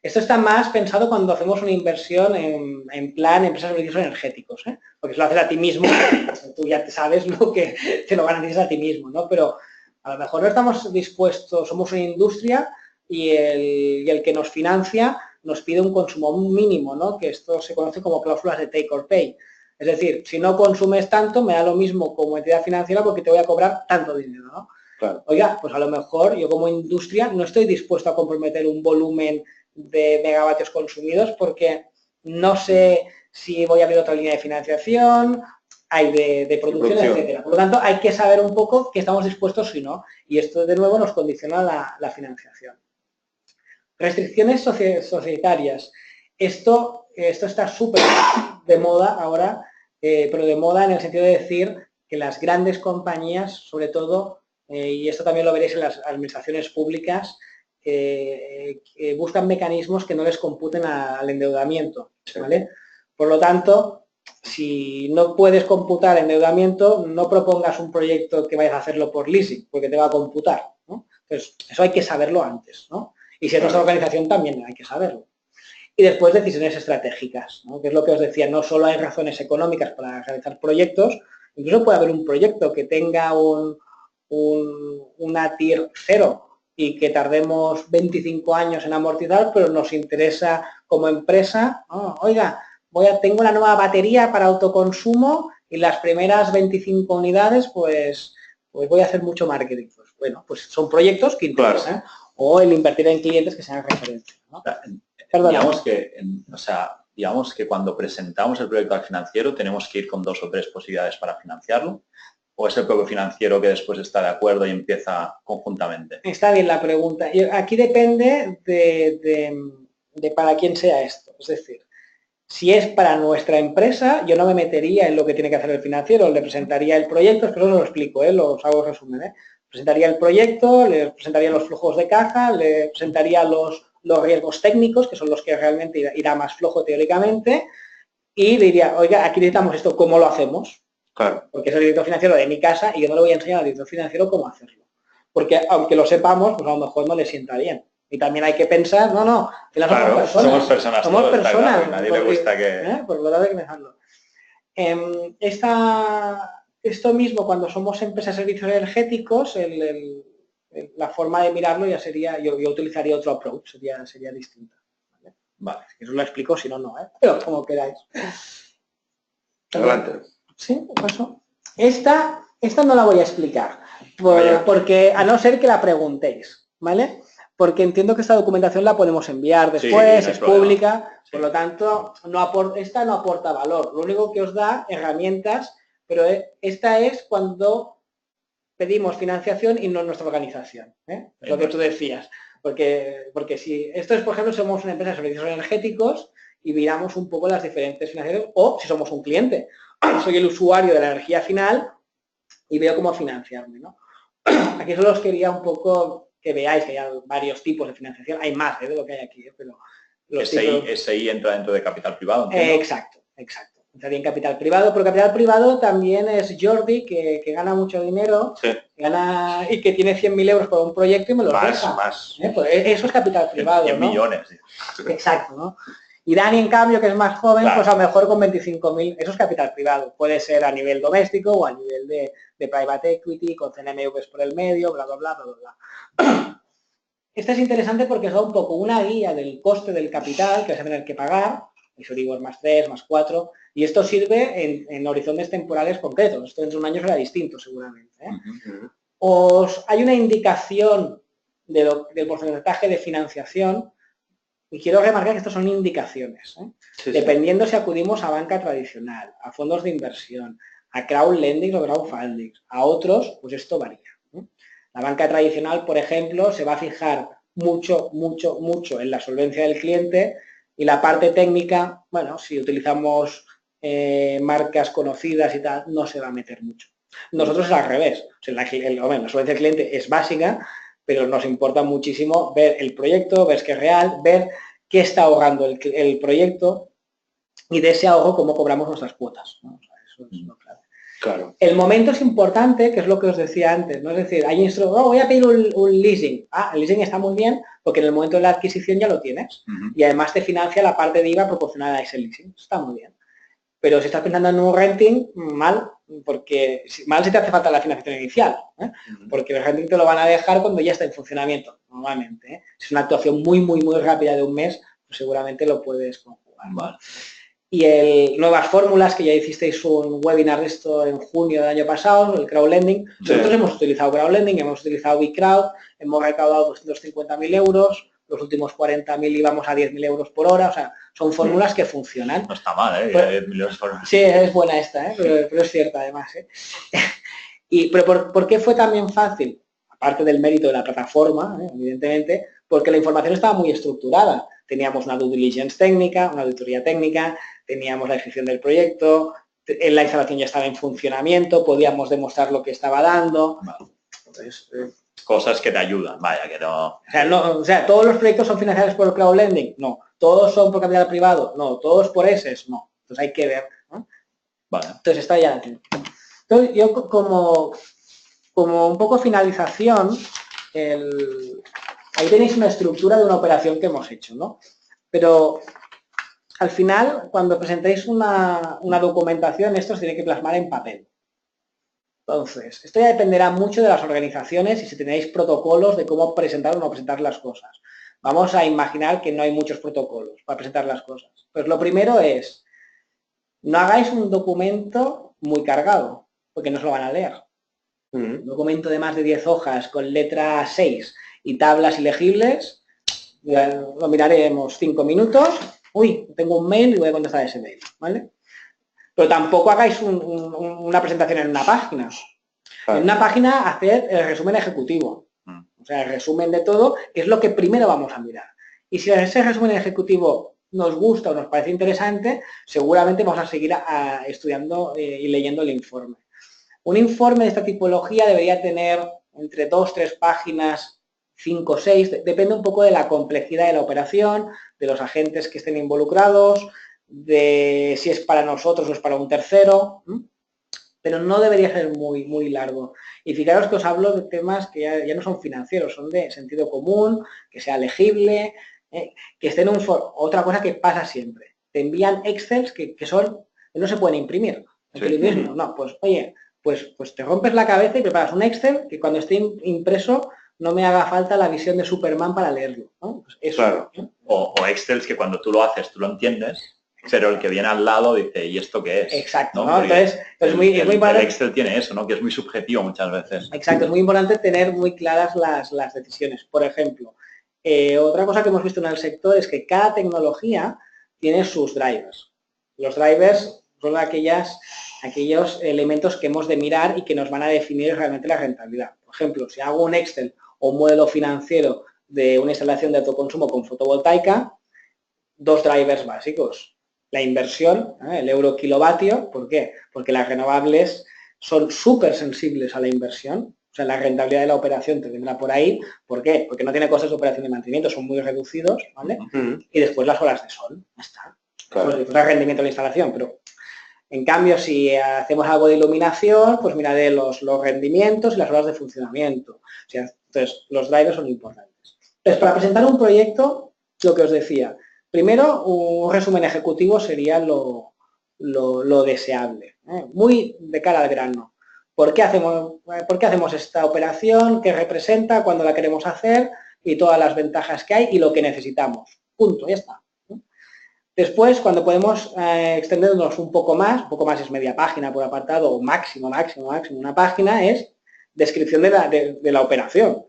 esto está más pensado cuando hacemos una inversión en plan empresas de servicios energéticos, ¿eh? Porque si lo haces a ti mismo, tú ya sabes lo que te lo garantizas a ti mismo, ¿no? Pero a lo mejor no estamos dispuestos, somos una industria y el que nos financia nos pide un consumo mínimo, ¿no? Que esto se conoce como cláusulas de take or pay. Es decir, si no consumes tanto, me da lo mismo como entidad financiera porque te voy a cobrar tanto dinero, ¿no? Claro. Oiga, pues a lo mejor yo como industria no estoy dispuesto a comprometer un volumen de megavatios consumidos porque no sé si voy a abrir otra línea de financiación, hay de producción, etcétera. Por lo tanto, hay que saber un poco qué estamos dispuestos y no. Y esto, de nuevo, nos condiciona la financiación. Restricciones societarias. Esto está súper de moda ahora, pero de moda en el sentido de decir que las grandes compañías, sobre todo, y esto también lo veréis en las administraciones públicas, buscan mecanismos que no les computen al endeudamiento, ¿vale? Por lo tanto, si no puedes computar endeudamiento, no propongas un proyecto que vayas a hacerlo por leasing, porque te va a computar, ¿no? Entonces, eso hay que saberlo antes, ¿no? Y si es nuestra organización, también hay que saberlo. Y después, decisiones estratégicas, ¿no? Que es lo que os decía, no solo hay razones económicas para realizar proyectos, incluso puede haber un proyecto que tenga una TIR 0 y que tardemos 25 años en amortizar, pero nos interesa como empresa, ¿no? Oiga, tengo la nueva batería para autoconsumo y las primeras 25 unidades, pues voy a hacer mucho marketing. Pues bueno, pues son proyectos que interesan. Claro. O el invertir en clientes que sean referencia, ¿no? Digamos que cuando presentamos el proyecto al financiero tenemos que ir con 2 o 3 posibilidades para financiarlo, o es el propio financiero que después está de acuerdo y empieza conjuntamente. Está bien la pregunta. Aquí depende de para quién sea esto. Es decir, si es para nuestra empresa, yo no me metería en lo que tiene que hacer el financiero, le presentaría el proyecto, pero no lo explico, los hago resumen. Presentaría el proyecto, le presentaría los flujos de caja, le presentaría los riesgos técnicos, que son los que realmente irá más flojo teóricamente, y diría, oiga, aquí necesitamos esto, ¿cómo lo hacemos? Claro. Porque es el director financiero de mi casa y yo no le voy a enseñar al director financiero cómo hacerlo. Porque aunque lo sepamos, pues a lo mejor no le sienta bien. Y también hay que pensar, que las claro, personas. Somos personas. Somos todos, personas. Claro, nadie le gusta que... Por lo tanto hay que pensarlo. Esto mismo, cuando somos empresas de servicios energéticos, la forma de mirarlo ya sería, yo utilizaría otro approach, sería distinta. Vale, eso lo explico, si no, no, pero como queráis. Adelante. Sí, paso. Esta no la voy a explicar, porque a no ser que la preguntéis, ¿vale? Porque entiendo que esta documentación la podemos enviar después, sí, es pública, sí. Por lo tanto, esta no aporta valor. Lo único que os da herramientas, pero esta es cuando pedimos financiación y no nuestra organización, ¿eh? Es lo que tú decías. Porque si esto es, por ejemplo, somos una empresa de servicios energéticos y miramos un poco las diferentes financiaciones, o si somos un cliente, soy el usuario de la energía final y veo cómo financiarme, ¿no? Aquí solo os quería un poco que veáis que hay varios tipos de financiación, hay más de lo que hay aquí, pero... SI entra dentro de capital privado, ¿entiendo? Exacto. Entraría en capital privado, pero capital privado también es Jordi, que gana mucho dinero, sí. Y que tiene 100.000 euros por un proyecto y me lo deja. Más. Pues eso es capital privado, 100 ¿no? millones. Sí. Exacto, ¿no? Y Dani, en cambio, que es más joven, claro. Pues a lo mejor con 25.000, eso es capital privado. Puede ser a nivel doméstico o a nivel de private equity, con CNMVs por el medio, bla, bla, bla, bla, bla. Esta es interesante porque os da un poco una guía del coste del capital que vais a tener que pagar, Euribor más 3, más 4, y esto sirve en horizontes temporales concretos. Esto dentro de un año será distinto, seguramente, ¿eh? Hay una indicación del porcentaje de financiación. Y quiero remarcar que estas son indicaciones, ¿eh? Sí, dependiendo si acudimos a banca tradicional, a fondos de inversión, a crowdlending o crowdfunding, a otros, pues esto varía, ¿eh? La banca tradicional, por ejemplo, se va a fijar mucho en la solvencia del cliente y la parte técnica, bueno, si utilizamos marcas conocidas y tal, no se va a meter mucho. Nosotros es al revés, o sea, la solvencia del cliente es básica, pero nos importa muchísimo ver el proyecto, ver que es real, ver qué está ahorrando el proyecto y de ese ahorro cómo cobramos nuestras cuotas, ¿no? O sea, eso es lo clave. Claro. El momento es importante, que es lo que os decía antes, ¿no? Es decir, hay instrucciones, voy a pedir un leasing. El leasing está muy bien porque en el momento de la adquisición ya lo tienes y además te financia la parte de IVA proporcionada a ese leasing. Está muy bien. Pero si estás pensando en un renting, mal, porque mal si te hace falta la financiación inicial, ¿eh? Porque el renting te lo van a dejar cuando ya está en funcionamiento, normalmente, ¿eh? Si es una actuación muy rápida de un mes, pues seguramente lo puedes conjugar. Vale. Y nuevas fórmulas, que ya hicisteis un webinar de esto en junio del año pasado, el crowdlending. Sí. Nosotros hemos utilizado crowdlending, hemos utilizado BigCrowd, hemos recaudado 250.000 euros, los últimos 40.000 íbamos a 10.000 euros por hora, o sea, son fórmulas que funcionan. No está mal, ¿eh? Pues, 10.000 euros por hora. Sí, es buena esta, pero es cierta además. Pero ¿por qué fue también fácil? Aparte del mérito de la plataforma, evidentemente, porque la información estaba muy estructurada. Teníamos una due diligence técnica, una auditoría técnica, teníamos la descripción del proyecto, la instalación ya estaba en funcionamiento, podíamos demostrar lo que estaba dando. Vale. Entonces, cosas que te ayudan, vaya, que no... O sea, ¿todos los proyectos son financiados por crowdlending? No. ¿Todos son por capital privado? No. ¿Todos por ESES? No. Entonces hay que ver, ¿no? Vale. Entonces está ya aquí. Entonces yo como un poco finalización, ahí tenéis una estructura de una operación que hemos hecho, ¿no? Pero al final, cuando presentéis una documentación, esto se tiene que plasmar en papel. Entonces, esto ya dependerá mucho de las organizaciones y si tenéis protocolos de cómo presentar o no presentar las cosas. Vamos a imaginar que no hay muchos protocolos para presentar las cosas. Pues lo primero es, no hagáis un documento muy cargado, porque no se lo van a leer. Un documento de más de 10 hojas con letra 6 y tablas ilegibles, lo miraremos 5 minutos. Uy, tengo un mail y voy a contestar ese mail, ¿vale? Pero tampoco hagáis una presentación en una página. Claro. En una página, haced el resumen ejecutivo. O sea, el resumen de todo, que es lo que primero vamos a mirar. Y si ese resumen ejecutivo nos gusta o nos parece interesante, seguramente vamos a seguir estudiando y leyendo el informe. Un informe de esta tipología debería tener entre 2, 3 páginas, 5, 6, depende un poco de la complejidad de la operación, de los agentes que estén involucrados, de si es para nosotros o es para un tercero, pero no debería ser muy, muy largo. Y fijaros que os hablo de temas que ya no son financieros, son de sentido común, que sea legible, que esté en un foro. Otra cosa que pasa siempre, te envían Excels que no se pueden imprimir. Sí. No, pues oye, pues te rompes la cabeza y preparas un Excel que cuando esté impreso no me haga falta la visión de Superman para leerlo, ¿no? Pues eso, claro. O Excels que cuando tú lo haces, tú lo entiendes, pero el que viene al lado dice, ¿y esto qué es? Exacto, ¿no? Entonces, es muy importante. El Excel tiene eso, ¿no? Que es muy subjetivo muchas veces. Exacto, es muy importante tener muy claras las decisiones. Por ejemplo, otra cosa que hemos visto en el sector es que cada tecnología tiene sus drivers. Los drivers son aquellos elementos que hemos de mirar y que nos van a definir realmente la rentabilidad. Por ejemplo, si hago un Excel o un modelo financiero de una instalación de autoconsumo con fotovoltaica, 2 drivers básicos. La inversión, el euro kilovatio, ¿por qué? Porque las renovables son súper sensibles a la inversión, o sea, la rentabilidad de la operación te vendrá por ahí. ¿Por qué? Porque no tiene costes de operación y mantenimiento, son muy reducidos, ¿vale? Y después las horas de sol, ya está. Claro. Pues el rendimiento de la instalación, pero en cambio, si hacemos algo de iluminación, pues miraré los rendimientos y las horas de funcionamiento. O sea, entonces, los drivers son importantes. Entonces, para presentar un proyecto, lo que os decía, primero, un resumen ejecutivo sería lo deseable, muy de cara al grano. ¿Por qué hacemos esta operación? ¿Qué representa? ¿Cuándo la queremos hacer? Y todas las ventajas que hay y lo que necesitamos. Punto, ya está. Después, cuando podemos extendernos un poco más es media página por apartado, o máximo una página, es descripción de la operación.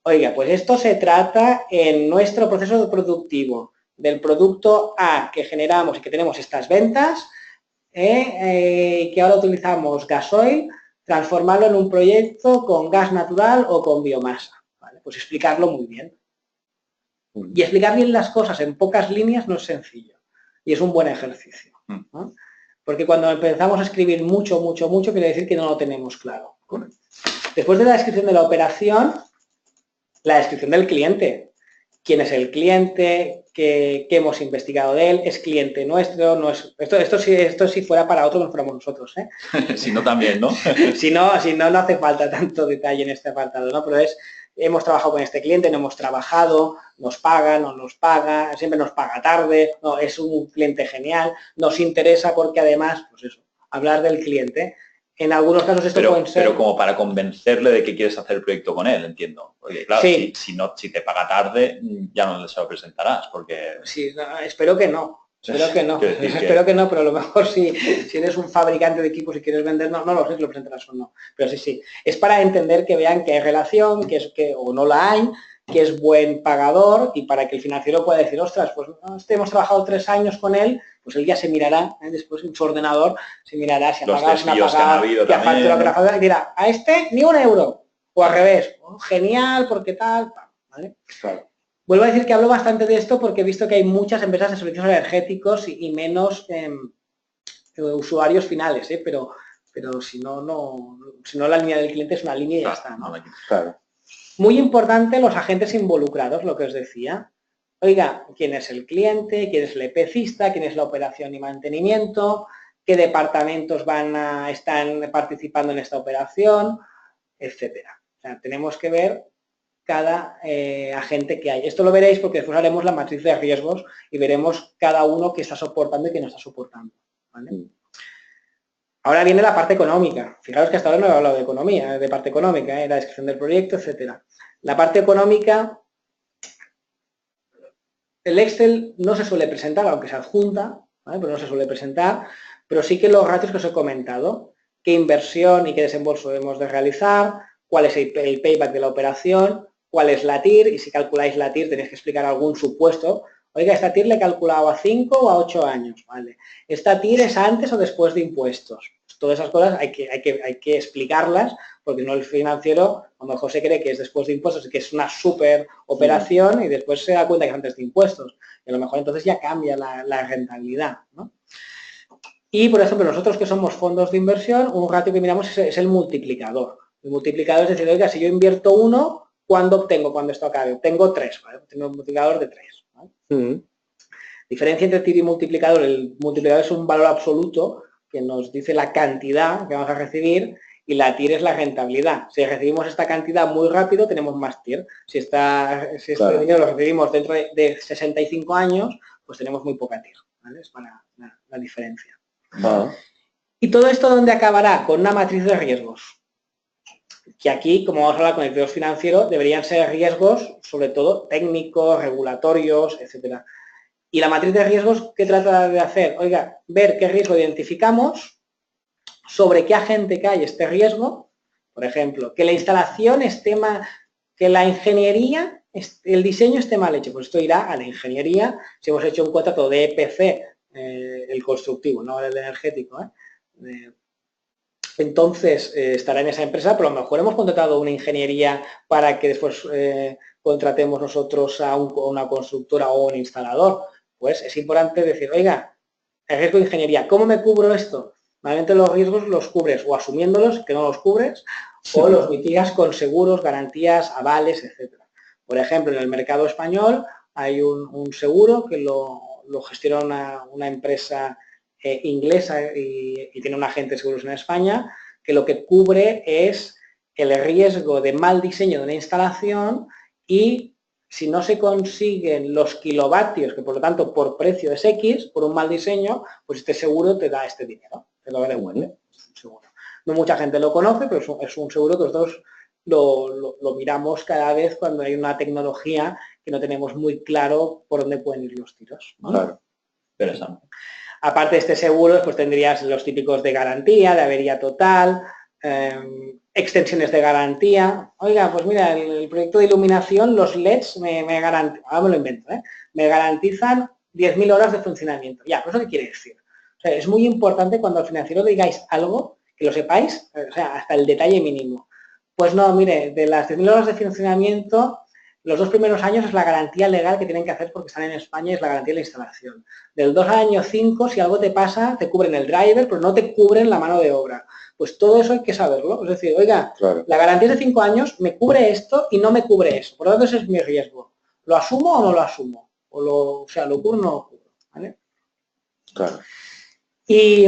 Oiga, pues esto se trata en nuestro proceso productivo, del producto A que generamos y que tenemos estas ventas, que ahora utilizamos gasoil, transformarlo en un proyecto con gas natural o con biomasa. ¿Vale? Pues explicarlo muy bien. Y explicar bien las cosas en pocas líneas no es sencillo. Y es un buen ejercicio, ¿no? Porque cuando empezamos a escribir mucho, quiere decir que no lo tenemos claro. Después de la descripción de la operación, la descripción del cliente. ¿Quién es el cliente? ¿Qué hemos investigado de él? ¿Es cliente nuestro? No es, esto si fuera para otro, no fuéramos nosotros, ¿eh? Si no, también, ¿no? si no hace falta tanto detalle en este apartado, ¿no? Pero hemos trabajado con este cliente, no hemos trabajado, nos paga, no nos paga, siempre nos paga tarde, no, es un cliente genial, nos interesa porque además, pues eso, hablar del cliente. En algunos casos esto puede ser... Pero como para convencerle de que quieres hacer el proyecto con él, entiendo. Porque claro, sí. si te paga tarde, ya no se lo presentarás, porque... Sí, no, espero que no. Espero que no, pero a lo mejor si eres un fabricante de equipos y quieres vender, no lo sé si lo presentarás o no. Pero sí. Es para entender que vean que hay relación, que o no la hay, que es buen pagador y para que el financiero pueda decir, ostras, pues hemos trabajado 3 años con él, pues él ya se mirará, después en su ordenador se mirará si ha pagado, si no ha pagado, que ha facturado, que no ha facturado, y dirá, a este ni un euro, o al revés, genial, porque tal, ¿vale? Claro. Vuelvo a decir que hablo bastante de esto porque he visto que hay muchas empresas de servicios energéticos y menos usuarios finales, pero si no, la línea del cliente es una línea y ya está, ¿no? Claro. Muy importante los agentes involucrados, lo que os decía. Oiga, ¿quién es el cliente? ¿Quién es el EPCista? ¿Quién es la operación y mantenimiento? ¿Qué departamentos están participando en esta operación? Etcétera. O sea, tenemos que ver cada agente que hay. Esto lo veréis porque después haremos la matriz de riesgos y veremos cada uno que está soportando y que no está soportando, ¿vale? Ahora viene la parte económica. Fijaros que hasta ahora no he hablado de economía, de parte económica, la descripción del proyecto, etcétera. La parte económica, el Excel no se suele presentar, aunque se adjunta, ¿vale? Pero no se suele presentar, pero sí que los ratios que os he comentado, qué inversión y qué desembolso debemos de realizar, cuál es el payback de la operación, cuál es la TIR, y si calculáis la TIR tenéis que explicar algún supuesto. Oiga, esta TIR le he calculado a 5 o a 8 años, ¿vale? ¿Esta TIR es antes o después de impuestos? Pues todas esas cosas hay que explicarlas, porque no el financiero, a lo mejor se cree que es después de impuestos y que es una súper operación y después se da cuenta que es antes de impuestos. Y a lo mejor entonces ya cambia la rentabilidad, ¿no? Y, por ejemplo, nosotros que somos fondos de inversión, un ratio que miramos es el multiplicador. El multiplicador es decir, oiga, si yo invierto 1, ¿cuándo obtengo cuando esto acabe? Obtengo 3, ¿vale? Tengo un multiplicador de 3. ¿Vale? Diferencia entre TIR y multiplicador. El multiplicador es un valor absoluto que nos dice la cantidad que vamos a recibir y la TIR es la rentabilidad. Si recibimos esta cantidad muy rápido, tenemos más TIR. Si este dinero lo recibimos dentro de 65 años, pues tenemos muy poca TIR, ¿vale? Es para la diferencia. ¿Y todo esto dónde acabará? Con una matriz de riesgos. Que aquí, como vamos a hablar con el riesgo financiero, deberían ser riesgos, sobre todo técnicos, regulatorios, etcétera. Y la matriz de riesgos, ¿qué trata de hacer? Oiga, ver qué riesgo identificamos, sobre qué agente cae este riesgo, por ejemplo, que la instalación esté mal, que la ingeniería, el diseño esté mal hecho, pues esto irá a la ingeniería, si hemos hecho un contrato de EPC, el constructivo, no el energético, entonces estará en esa empresa, pero a lo mejor hemos contratado una ingeniería para que después contratemos nosotros a una constructora o un instalador. Pues es importante decir, oiga, el riesgo de ingeniería, ¿cómo me cubro esto? Normalmente los riesgos los cubres o asumiéndolos, que no los cubres, o los mitigas con seguros, garantías, avales, etcétera. Por ejemplo, en el mercado español hay un seguro que lo gestiona una empresa inglesa y tiene un agente de seguros en España, que lo que cubre es el riesgo de mal diseño de una instalación y si no se consiguen los kilovatios, que por lo tanto por precio es X, por un mal diseño, pues este seguro te da este dinero, te lo devuelve. Seguro. No mucha gente lo conoce, pero es un seguro que nosotros lo miramos cada vez cuando hay una tecnología que no tenemos muy claro por dónde pueden ir los tiros, ¿no? Claro. Interesante. Aparte de este seguro, pues tendrías los típicos de garantía, de avería total, extensiones de garantía. Oiga, pues mira, el proyecto de iluminación, los LEDs me garantizan, ahora me lo invento, me garantizan 10.000 horas de funcionamiento. Ya, pues ¿eso qué quiere decir? O sea, es muy importante cuando al financiero digáis algo, que lo sepáis, o sea, hasta el detalle mínimo. Pues no, mire, de las 10.000 horas de funcionamiento, los 2 primeros años es la garantía legal que tienen que hacer porque están en España y es la garantía de la instalación. Del 2 al año 5, si algo te pasa, te cubren el driver, pero no te cubren la mano de obra. Pues todo eso hay que saberlo. Es decir, oiga, claro, la garantía es de 5 años, me cubre esto y no me cubre eso. Por lo tanto, ese es mi riesgo. ¿Lo asumo o no lo asumo? O sea, ¿lo cubro o no lo cubro? ¿Vale? Claro. Y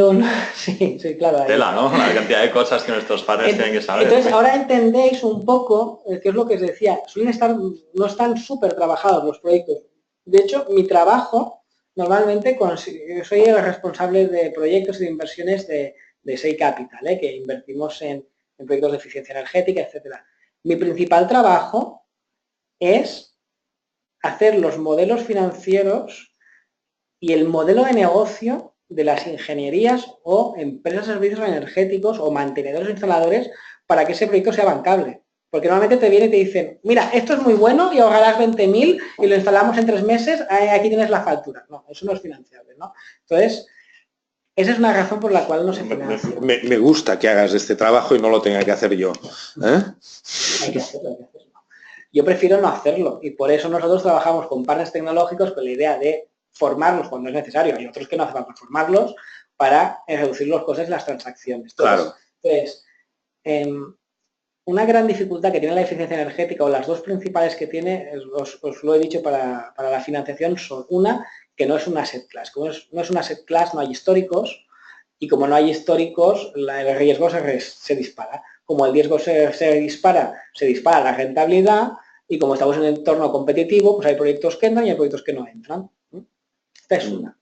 sí, claro. Tela, ¿no? La cantidad de cosas que nuestros padres tienen que saber. Entonces, ahora entendéis un poco, qué es lo que os decía, no están súper trabajados los proyectos. De hecho, mi trabajo, normalmente, soy el responsable de proyectos y de inversiones de Sei Capital, que invertimos en proyectos de eficiencia energética, etcétera. Mi principal trabajo es hacer los modelos financieros y el modelo de negocio de las ingenierías o empresas de servicios energéticos o mantenedores o instaladores para que ese proyecto sea bancable. Porque normalmente te vienen y te dicen, mira, esto es muy bueno y ahorrarás 20.000 y lo instalamos en 3 meses, aquí tienes la factura. No, eso no es financiable, ¿no? Entonces, esa es una razón por la cual no se financia. Me gusta que hagas este trabajo y no lo tenga que hacer yo. Hay que hacerlo, hay que hacerlo. Yo prefiero no hacerlo y por eso nosotros trabajamos con partners tecnológicos con la idea de formarlos cuando es necesario. Hay otros que no hace falta formarlos para reducir los costes de las transacciones. Claro. Entonces, una gran dificultad que tiene la eficiencia energética, o las dos principales que tiene, os lo he dicho para la financiación, son una, que no es una asset class. Como no es una asset class, no hay históricos, y como no hay históricos, el riesgo se dispara. Como el riesgo se dispara la rentabilidad, y como estamos en un entorno competitivo, pues hay proyectos que entran y hay proyectos que no entran. Esta es una.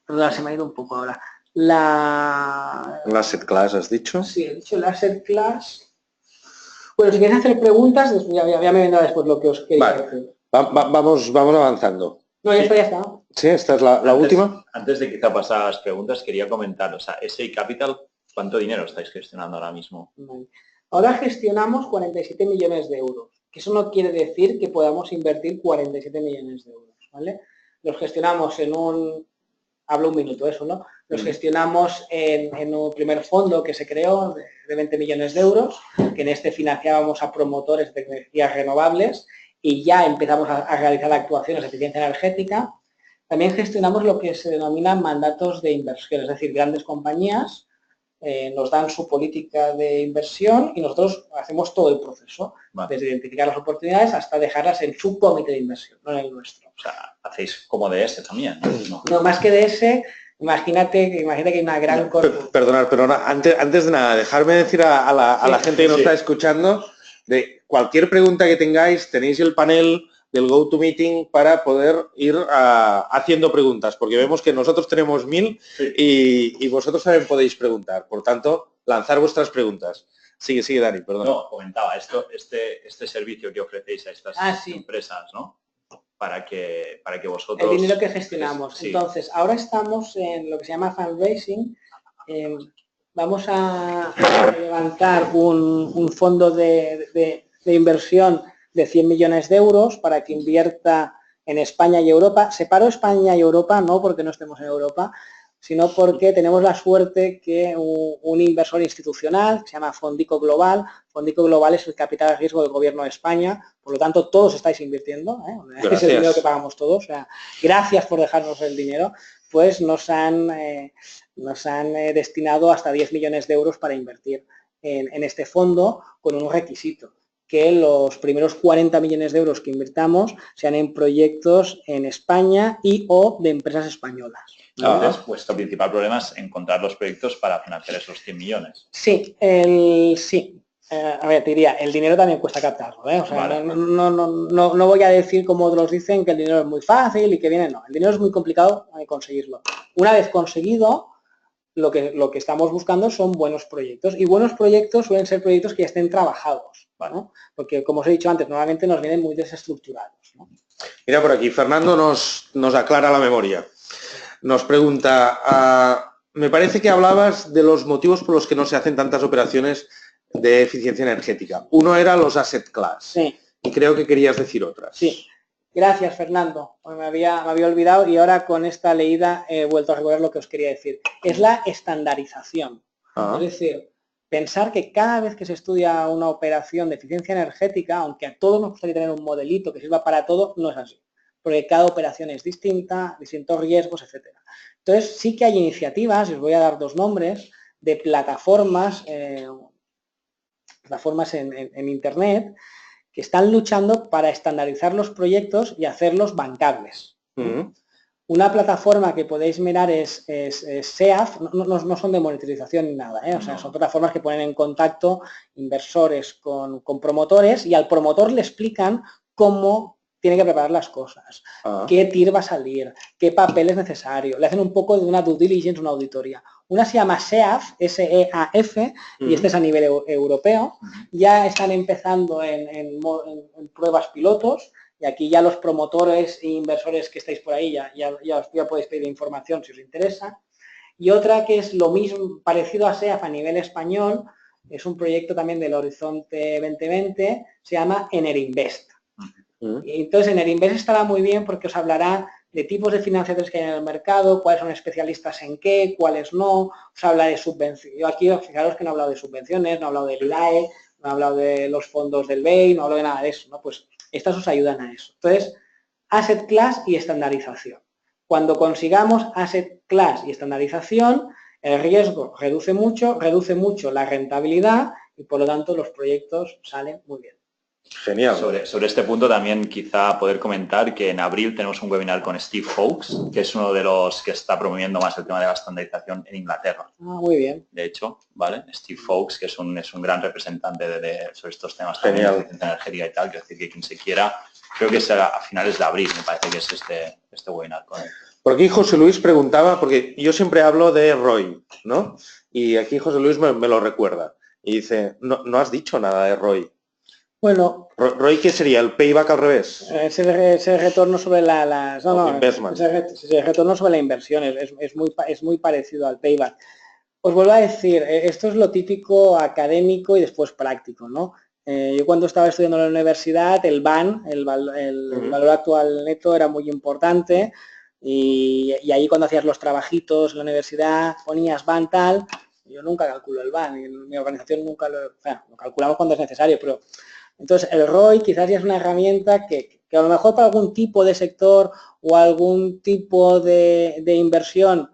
Perdón, se me ha ido un poco ahora. La asset class, ¿has dicho? Sí, he dicho la asset class. Bueno, si queréis hacer preguntas, ya me vendrá después lo que os quería decir. Vamos avanzando. No, ya está. Sí, esta es la última. Antes de quizá pasar a las preguntas, quería comentar, o sea, SI Capital, ¿cuánto dinero estáis gestionando ahora mismo? Vale. Ahora gestionamos 47 millones de euros. Eso no quiere decir que podamos invertir 47 millones de euros, ¿vale? Los gestionamos hablo un minuto eso, ¿no? Los gestionamos en un primer fondo que se creó de 20 millones de euros, que en este financiábamos a promotores de energías renovables y ya empezamos a realizar actuaciones de eficiencia energética. También gestionamos lo que se denomina mandatos de inversión, es decir, grandes compañías nos dan su política de inversión y nosotros hacemos todo el proceso, desde identificar las oportunidades hasta dejarlas en su comité de inversión, no en el nuestro. O sea, hacéis como DS también, ¿no? No, más que DS, imagínate que hay una gran... Perdonad, antes de nada, dejarme decir a la gente que nos está escuchando, de cualquier pregunta que tengáis, tenéis el panel del GoToMeeting para poder ir haciendo preguntas, porque vemos que nosotros tenemos 1000 y vosotros también podéis preguntar. Por tanto, lanzar vuestras preguntas. Sigue, Dani, perdón. No, comentaba, este servicio que ofrecéis a estas empresas, ¿no? Para que vosotros... El dinero que gestionamos. Entonces, ahora estamos en lo que se llama fundraising. Vamos a levantar un fondo de inversión de 100 millones de euros para que invierta en España y Europa. Separo España y Europa, no porque no estemos en Europa, sino porque tenemos la suerte que un inversor institucional, que se llama Fondico Global, Fondico Global es el capital de riesgo del Gobierno de España, por lo tanto todos estáis invirtiendo, es el dinero que pagamos todos, o sea, gracias por dejarnos el dinero, pues nos han destinado hasta 10 millones de euros para invertir en este fondo con un requisito, que los primeros 40 millones de euros que invirtamos sean en proyectos en España y o de empresas españolas. Entonces, vuestro principal problema es encontrar los proyectos para financiar esos 100 millones. Sí, a ver, te diría, el dinero también cuesta captarlo, ¿eh? O sea, vale. No voy a decir como otros dicen que el dinero es muy fácil y que viene, no, el dinero es muy complicado conseguirlo. Una vez conseguido, lo que estamos buscando son buenos proyectos, y buenos proyectos suelen ser proyectos que ya estén trabajados, ¿no? Porque, como os he dicho antes, normalmente nos vienen muy desestructurados, ¿no? Mira, por aquí Fernando nos aclara la memoria. Nos pregunta, me parece que hablabas de los motivos por los que no se hacen tantas operaciones de eficiencia energética. Uno era los asset class. Sí. Y creo que querías decir otras. Sí. Gracias, Fernando. Me había olvidado y ahora con esta leída he vuelto a recordar lo que os quería decir. Es la estandarización. Es decir, pensar que cada vez que se estudia una operación de eficiencia energética, aunque a todos nos gustaría tener un modelito que sirva para todo, no es así. Porque cada operación es distinta, distintos riesgos, etcétera. Entonces, sí que hay iniciativas, y os voy a dar 2 nombres, de plataformas en Internet, que están luchando para estandarizar los proyectos y hacerlos bancables. Una plataforma que podéis mirar es SEAF, no son de monetización ni nada, o sea, son plataformas que ponen en contacto inversores con promotores y al promotor le explican cómo tiene que preparar las cosas, qué TIR va a salir, qué papel es necesario, le hacen un poco de una due diligence, una auditoría. Una se llama SEAF, S-E-A-F, y este es a nivel europeo. Ya están empezando en pruebas pilotos, y aquí ya los promotores e inversores que estáis por ahí ya podéis pedir información si os interesa. Y otra que es lo mismo, parecido a SEAF a nivel español, es un proyecto también del Horizonte 2020, se llama Enerinvest. Y entonces Enerinvest estará muy bien porque os hablará de tipos de financiadores que hay en el mercado, cuáles son especialistas en qué, cuáles no, os habla de subvenciones. Yo aquí, fijaros que no he hablado de subvenciones, no he hablado del IDAE, no he hablado de los fondos del BEI, no he hablado de nada de eso, ¿no? Pues estas os ayudan a eso. Entonces, asset class y estandarización. Cuando consigamos asset class y estandarización, el riesgo reduce mucho la rentabilidad y por lo tanto los proyectos salen muy bien. Genial. Sobre este punto también quizá poder comentar que en abril tenemos un webinar con Steve Foulkes, que es uno de los que está promoviendo más el tema de la estandarización en Inglaterra. Muy bien. De hecho, ¿vale? Steve Foulkes, que es un gran representante sobre estos temas Genial. también de eficiencia energética y tal, quiero decir que quien se quiera, creo que será a finales de abril, me parece que es este webinar con él. Por aquí José Luis preguntaba, porque yo siempre hablo de ROI, ¿no? Y aquí José Luis me lo recuerda. Y dice, no has dicho nada de ROI. Bueno, ¿ROI qué sería? ¿El payback al revés? Ese retorno sobre Investment. Ese retorno sobre la inversión es muy parecido al payback. Os vuelvo a decir, esto es lo típico académico y después práctico, ¿no? Yo cuando estaba estudiando en la universidad, el VAN, el valor actual neto, era muy importante y ahí cuando hacías los trabajitos en la universidad ponías VAN tal, yo nunca calculo el VAN, y en mi organización nunca lo calculamos cuando es necesario, pero entonces el ROI quizás ya es una herramienta que a lo mejor para algún tipo de sector o algún tipo de inversión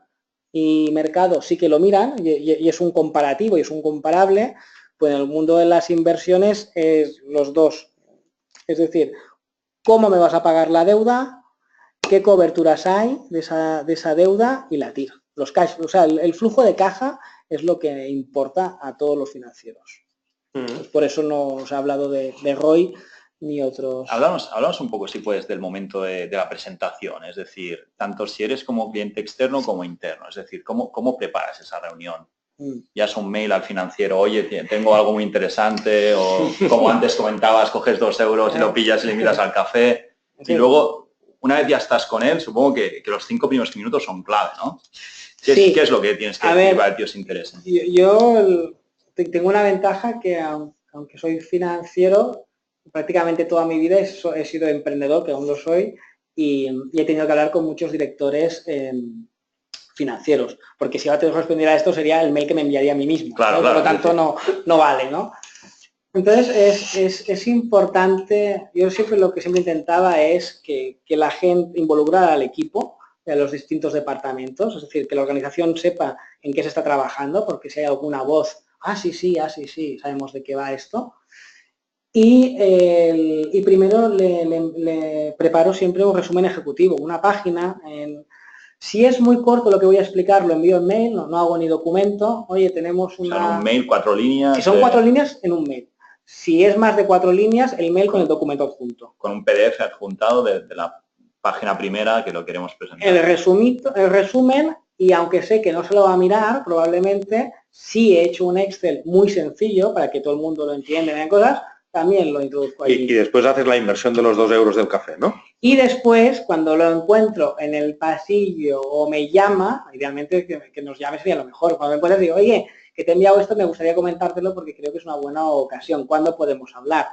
y mercado sí que lo miran y es un comparativo y es un comparable, pues en el mundo de las inversiones es los dos. Es decir, cómo me vas a pagar la deuda, qué coberturas hay de esa deuda y la TIR. Los cash, o sea, el flujo de caja es lo que importa a todos los financieros. Pues por eso no os he hablado de ROI ni otros. Hablamos un poco, si puedes, del momento de la presentación, es decir, tanto si eres como cliente externo como interno, es decir, ¿cómo preparas esa reunión? Ya es un mail al financiero, oye, tengo algo muy interesante, o como antes comentabas, coges 2 euros y lo pillas y le invitas al café, y luego, una vez ya estás con él, supongo que los 5 primeros minutos son clave, ¿no? ¿Qué es lo que tienes que decir para que os interese? Yo tengo una ventaja que, aunque soy financiero, prácticamente toda mi vida he sido emprendedor, que aún lo soy, y he tenido que hablar con muchos directores financieros, porque si ahora tengo que responder a esto sería el mail que me enviaría a mí mismo. Claro, Por lo tanto, no vale, ¿no? Entonces, es importante, yo lo que siempre intentaba es que la gente involucrara al equipo, a los distintos departamentos, es decir, que la organización sepa en qué se está trabajando, porque si hay alguna voz, sí, sabemos de qué va esto. Y primero le preparo siempre un resumen ejecutivo, una página. Si es muy corto lo que voy a explicar, lo envío en mail, no hago ni documento. Oye, tenemos una... O sea, en un mail, 4 líneas... Si son 4 líneas, en un mail. Si es más de 4 líneas, el mail con el documento adjunto. Con un PDF adjuntado de la página primera que lo queremos presentar. El resumen, y aunque sé que no se lo va a mirar, probablemente, sí he hecho un Excel muy sencillo para que todo el mundo lo entienda en cosas, también lo introduzco ahí. Y después haces la inversión de los 2 euros del café, ¿no? Y después, cuando lo encuentro en el pasillo o me llama, idealmente que nos llame sería lo mejor. Cuando me encuentro digo, oye, que te he enviado esto, me gustaría comentártelo porque creo que es una buena ocasión. ¿Cuándo podemos hablar?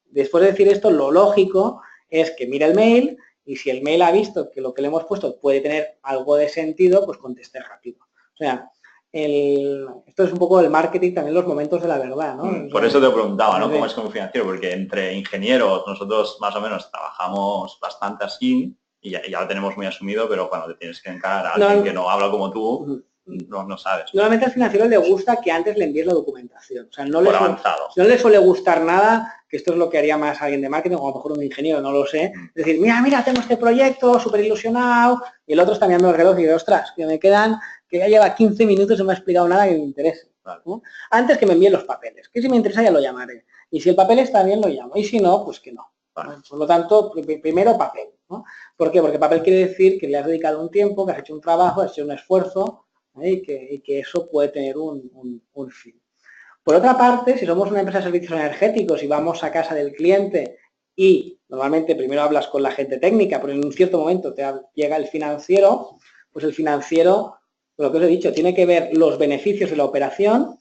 Después de decir esto, lo lógico es que mire el mail y si el mail ha visto que lo que le hemos puesto puede tener algo de sentido, pues conteste rápido. O sea, esto es un poco el marketing, también los momentos de la verdad, ¿no? Por eso te preguntaba, ¿no? ¿Cómo es como financiero? Porque entre ingenieros nosotros más o menos trabajamos bastante así y ya lo tenemos muy asumido, pero cuando te tienes que encarar a alguien que no habla como tú, no sabes. Normalmente al financiero le gusta que antes le envíes la documentación. O sea, no avanzado. No le suele gustar nada, que esto es lo que haría más alguien de marketing o a lo mejor un ingeniero, no lo sé. Es decir, mira, tengo este proyecto, súper ilusionado, y el otro está mirando el reloj y dice, ostras, que me quedan, que ya lleva 15 minutos y no me ha explicado nada que me interese. Vale. ¿No? Antes que me envíen los papeles, que si me interesa ya lo llamaré. Y si el papel está bien, lo llamo. Y si no, pues que no. Vale. Por lo tanto, primero papel, ¿no? ¿Por qué? Porque papel quiere decir que le has dedicado un tiempo, que has hecho un trabajo, has hecho un esfuerzo, y que eso puede tener un fin. Por otra parte, si somos una empresa de servicios energéticos y vamos a casa del cliente y normalmente primero hablas con la gente técnica, pero en un cierto momento te llega el financiero, pues el financiero, lo que os he dicho, tiene que ver los beneficios de la operación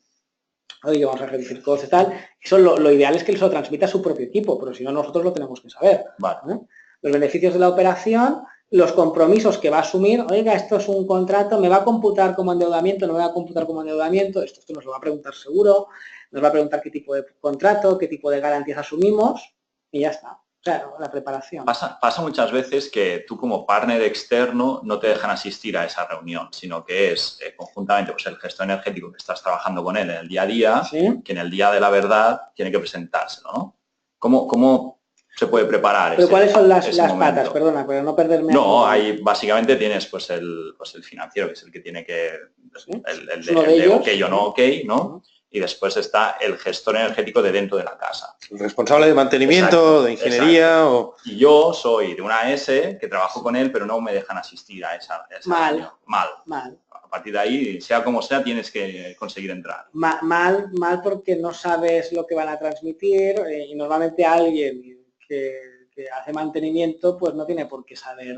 oye, vamos a reducir costes y tal. Eso lo ideal es que se lo transmita a su propio equipo, pero si no, nosotros lo tenemos que saber. Vale. Los beneficios de la operación, los compromisos que va a asumir, oiga, esto es un contrato, ¿me va a computar como endeudamiento? ¿No me va a computar como endeudamiento? Esto nos lo va a preguntar seguro, nos va a preguntar qué tipo de contrato, qué tipo de garantías asumimos y ya está. O sea, la preparación. Pasa muchas veces que tú como partner externo no te dejan asistir a esa reunión, sino que es conjuntamente pues, el gestor energético que estás trabajando con él en el día a día, ¿Sí? que en el día de la verdad tiene que presentárselo, ¿no? ¿Cómo se puede preparar ¿Pero cuáles son las momento? Patas? Perdona, pero no perderme. No, ahí básicamente tienes pues el financiero, que es el que tiene que... ¿Sí? El de ok o no ok, ¿no? Y después está el gestor energético de dentro de la casa. El responsable de mantenimiento, exacto, de ingeniería. O... Y yo soy de una AS que trabajo con él, pero no me dejan asistir a esa reunión. Mal. A partir de ahí, sea como sea, tienes que conseguir entrar. Mal porque no sabes lo que van a transmitir y normalmente alguien que hace mantenimiento pues no tiene por qué saber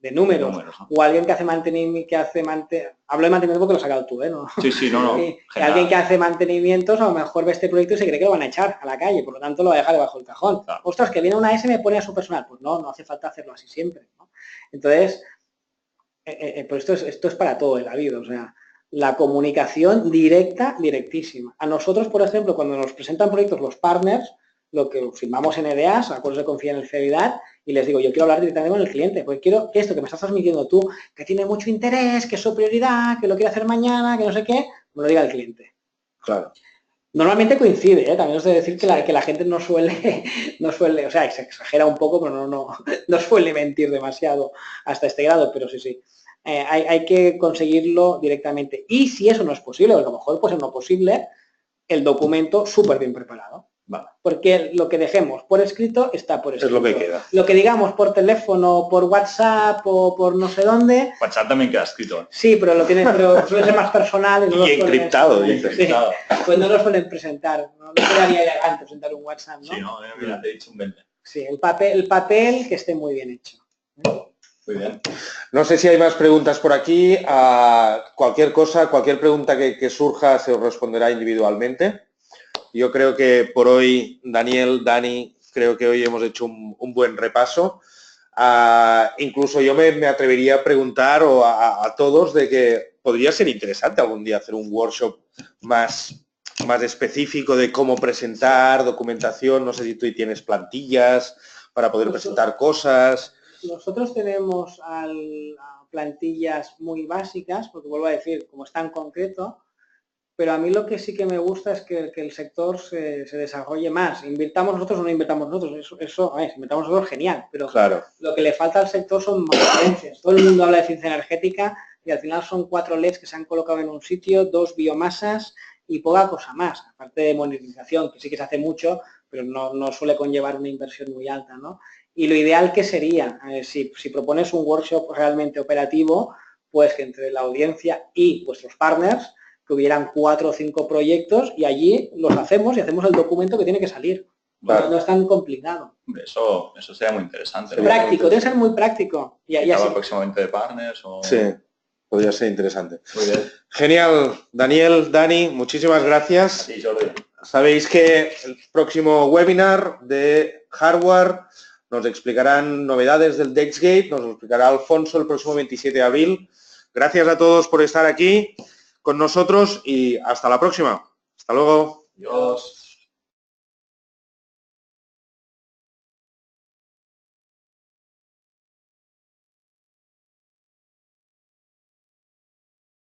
de números, ¿no? O alguien que hace mantenimiento, hablo de mantenimiento porque lo has sacado tú, ¿eh? ¿No? Sí, no. Alguien que hace mantenimientos a lo mejor ve este proyecto y se cree que lo van a echar a la calle, por lo tanto lo va a dejar debajo del cajón. Claro. Ostras, que viene una S y me pone a su personal. Pues no hace falta hacerlo así siempre, ¿no? Entonces, pues esto es para todo en la vida, o sea, la comunicación directísima. A nosotros, por ejemplo, cuando nos presentan proyectos los partners, lo que firmamos NDAs, acuerdos de confidencialidad, y les digo, yo quiero hablar directamente con el cliente, porque quiero que esto que me estás transmitiendo tú, que tiene mucho interés, que es su prioridad, que lo quiere hacer mañana, que no sé qué, me lo diga el cliente. Claro. Normalmente coincide, también os he de decir que la gente no suele, o sea, se exagera un poco, pero no suele mentir demasiado hasta este grado, pero sí. Hay que conseguirlo directamente. Y si eso no es posible, porque a lo mejor puede ser no posible, el documento súper bien preparado. Vale. Porque lo que dejemos por escrito está por escrito. Es lo que queda. Lo que digamos por teléfono, por WhatsApp o por no sé dónde. WhatsApp también queda escrito. Sí, pero suele ser más personal. Y encriptado. Pues no lo suelen presentar. No quedaría elegante presentar un WhatsApp, ¿no? Sí, no, mira, te he dicho un 20. Sí, el papel que esté muy bien hecho. Muy bien. No sé si hay más preguntas por aquí. Cualquier pregunta que surja se os responderá individualmente. Yo creo que por hoy, Daniel, Dani, creo que hoy hemos hecho un buen repaso. Incluso yo me atrevería a preguntar a todos de que podría ser interesante algún día hacer un workshop más específico de cómo presentar, documentación. No sé si tú tienes plantillas para poder presentar cosas. Nosotros tenemos plantillas muy básicas, porque vuelvo a decir, como es tan concreto, pero a mí lo que sí que me gusta es que el sector se desarrolle más. Invirtamos nosotros o no invirtamos nosotros, eso si invirtamos nosotros, genial, pero claro, lo que le falta al sector son más evidencias. Todo el mundo habla de eficiencia energética y al final son 4 LEDs que se han colocado en un sitio, 2 biomasas y poca cosa más, aparte de monetización, que sí que se hace mucho, pero no suele conllevar una inversión muy alta, ¿no? Y lo ideal que sería, si propones un workshop realmente operativo, pues que entre la audiencia y vuestros partners que hubieran 4 o 5 proyectos y allí los hacemos y hacemos el documento que tiene que salir. Vale. No es tan complicado. Eso sería muy interesante. ¿No? Práctico, debe ser muy práctico. Y así próximamente de partners o... Sí, podría ser interesante. Muy bien. Genial. Daniel, Dani, muchísimas gracias. Sí, Jordi. Sabéis que el próximo webinar de hardware nos explicarán novedades del DexGate, nos lo explicará Alfonso el próximo 27 de abril. Gracias a todos por estar aquí con nosotros y hasta la próxima. Hasta luego. Adiós.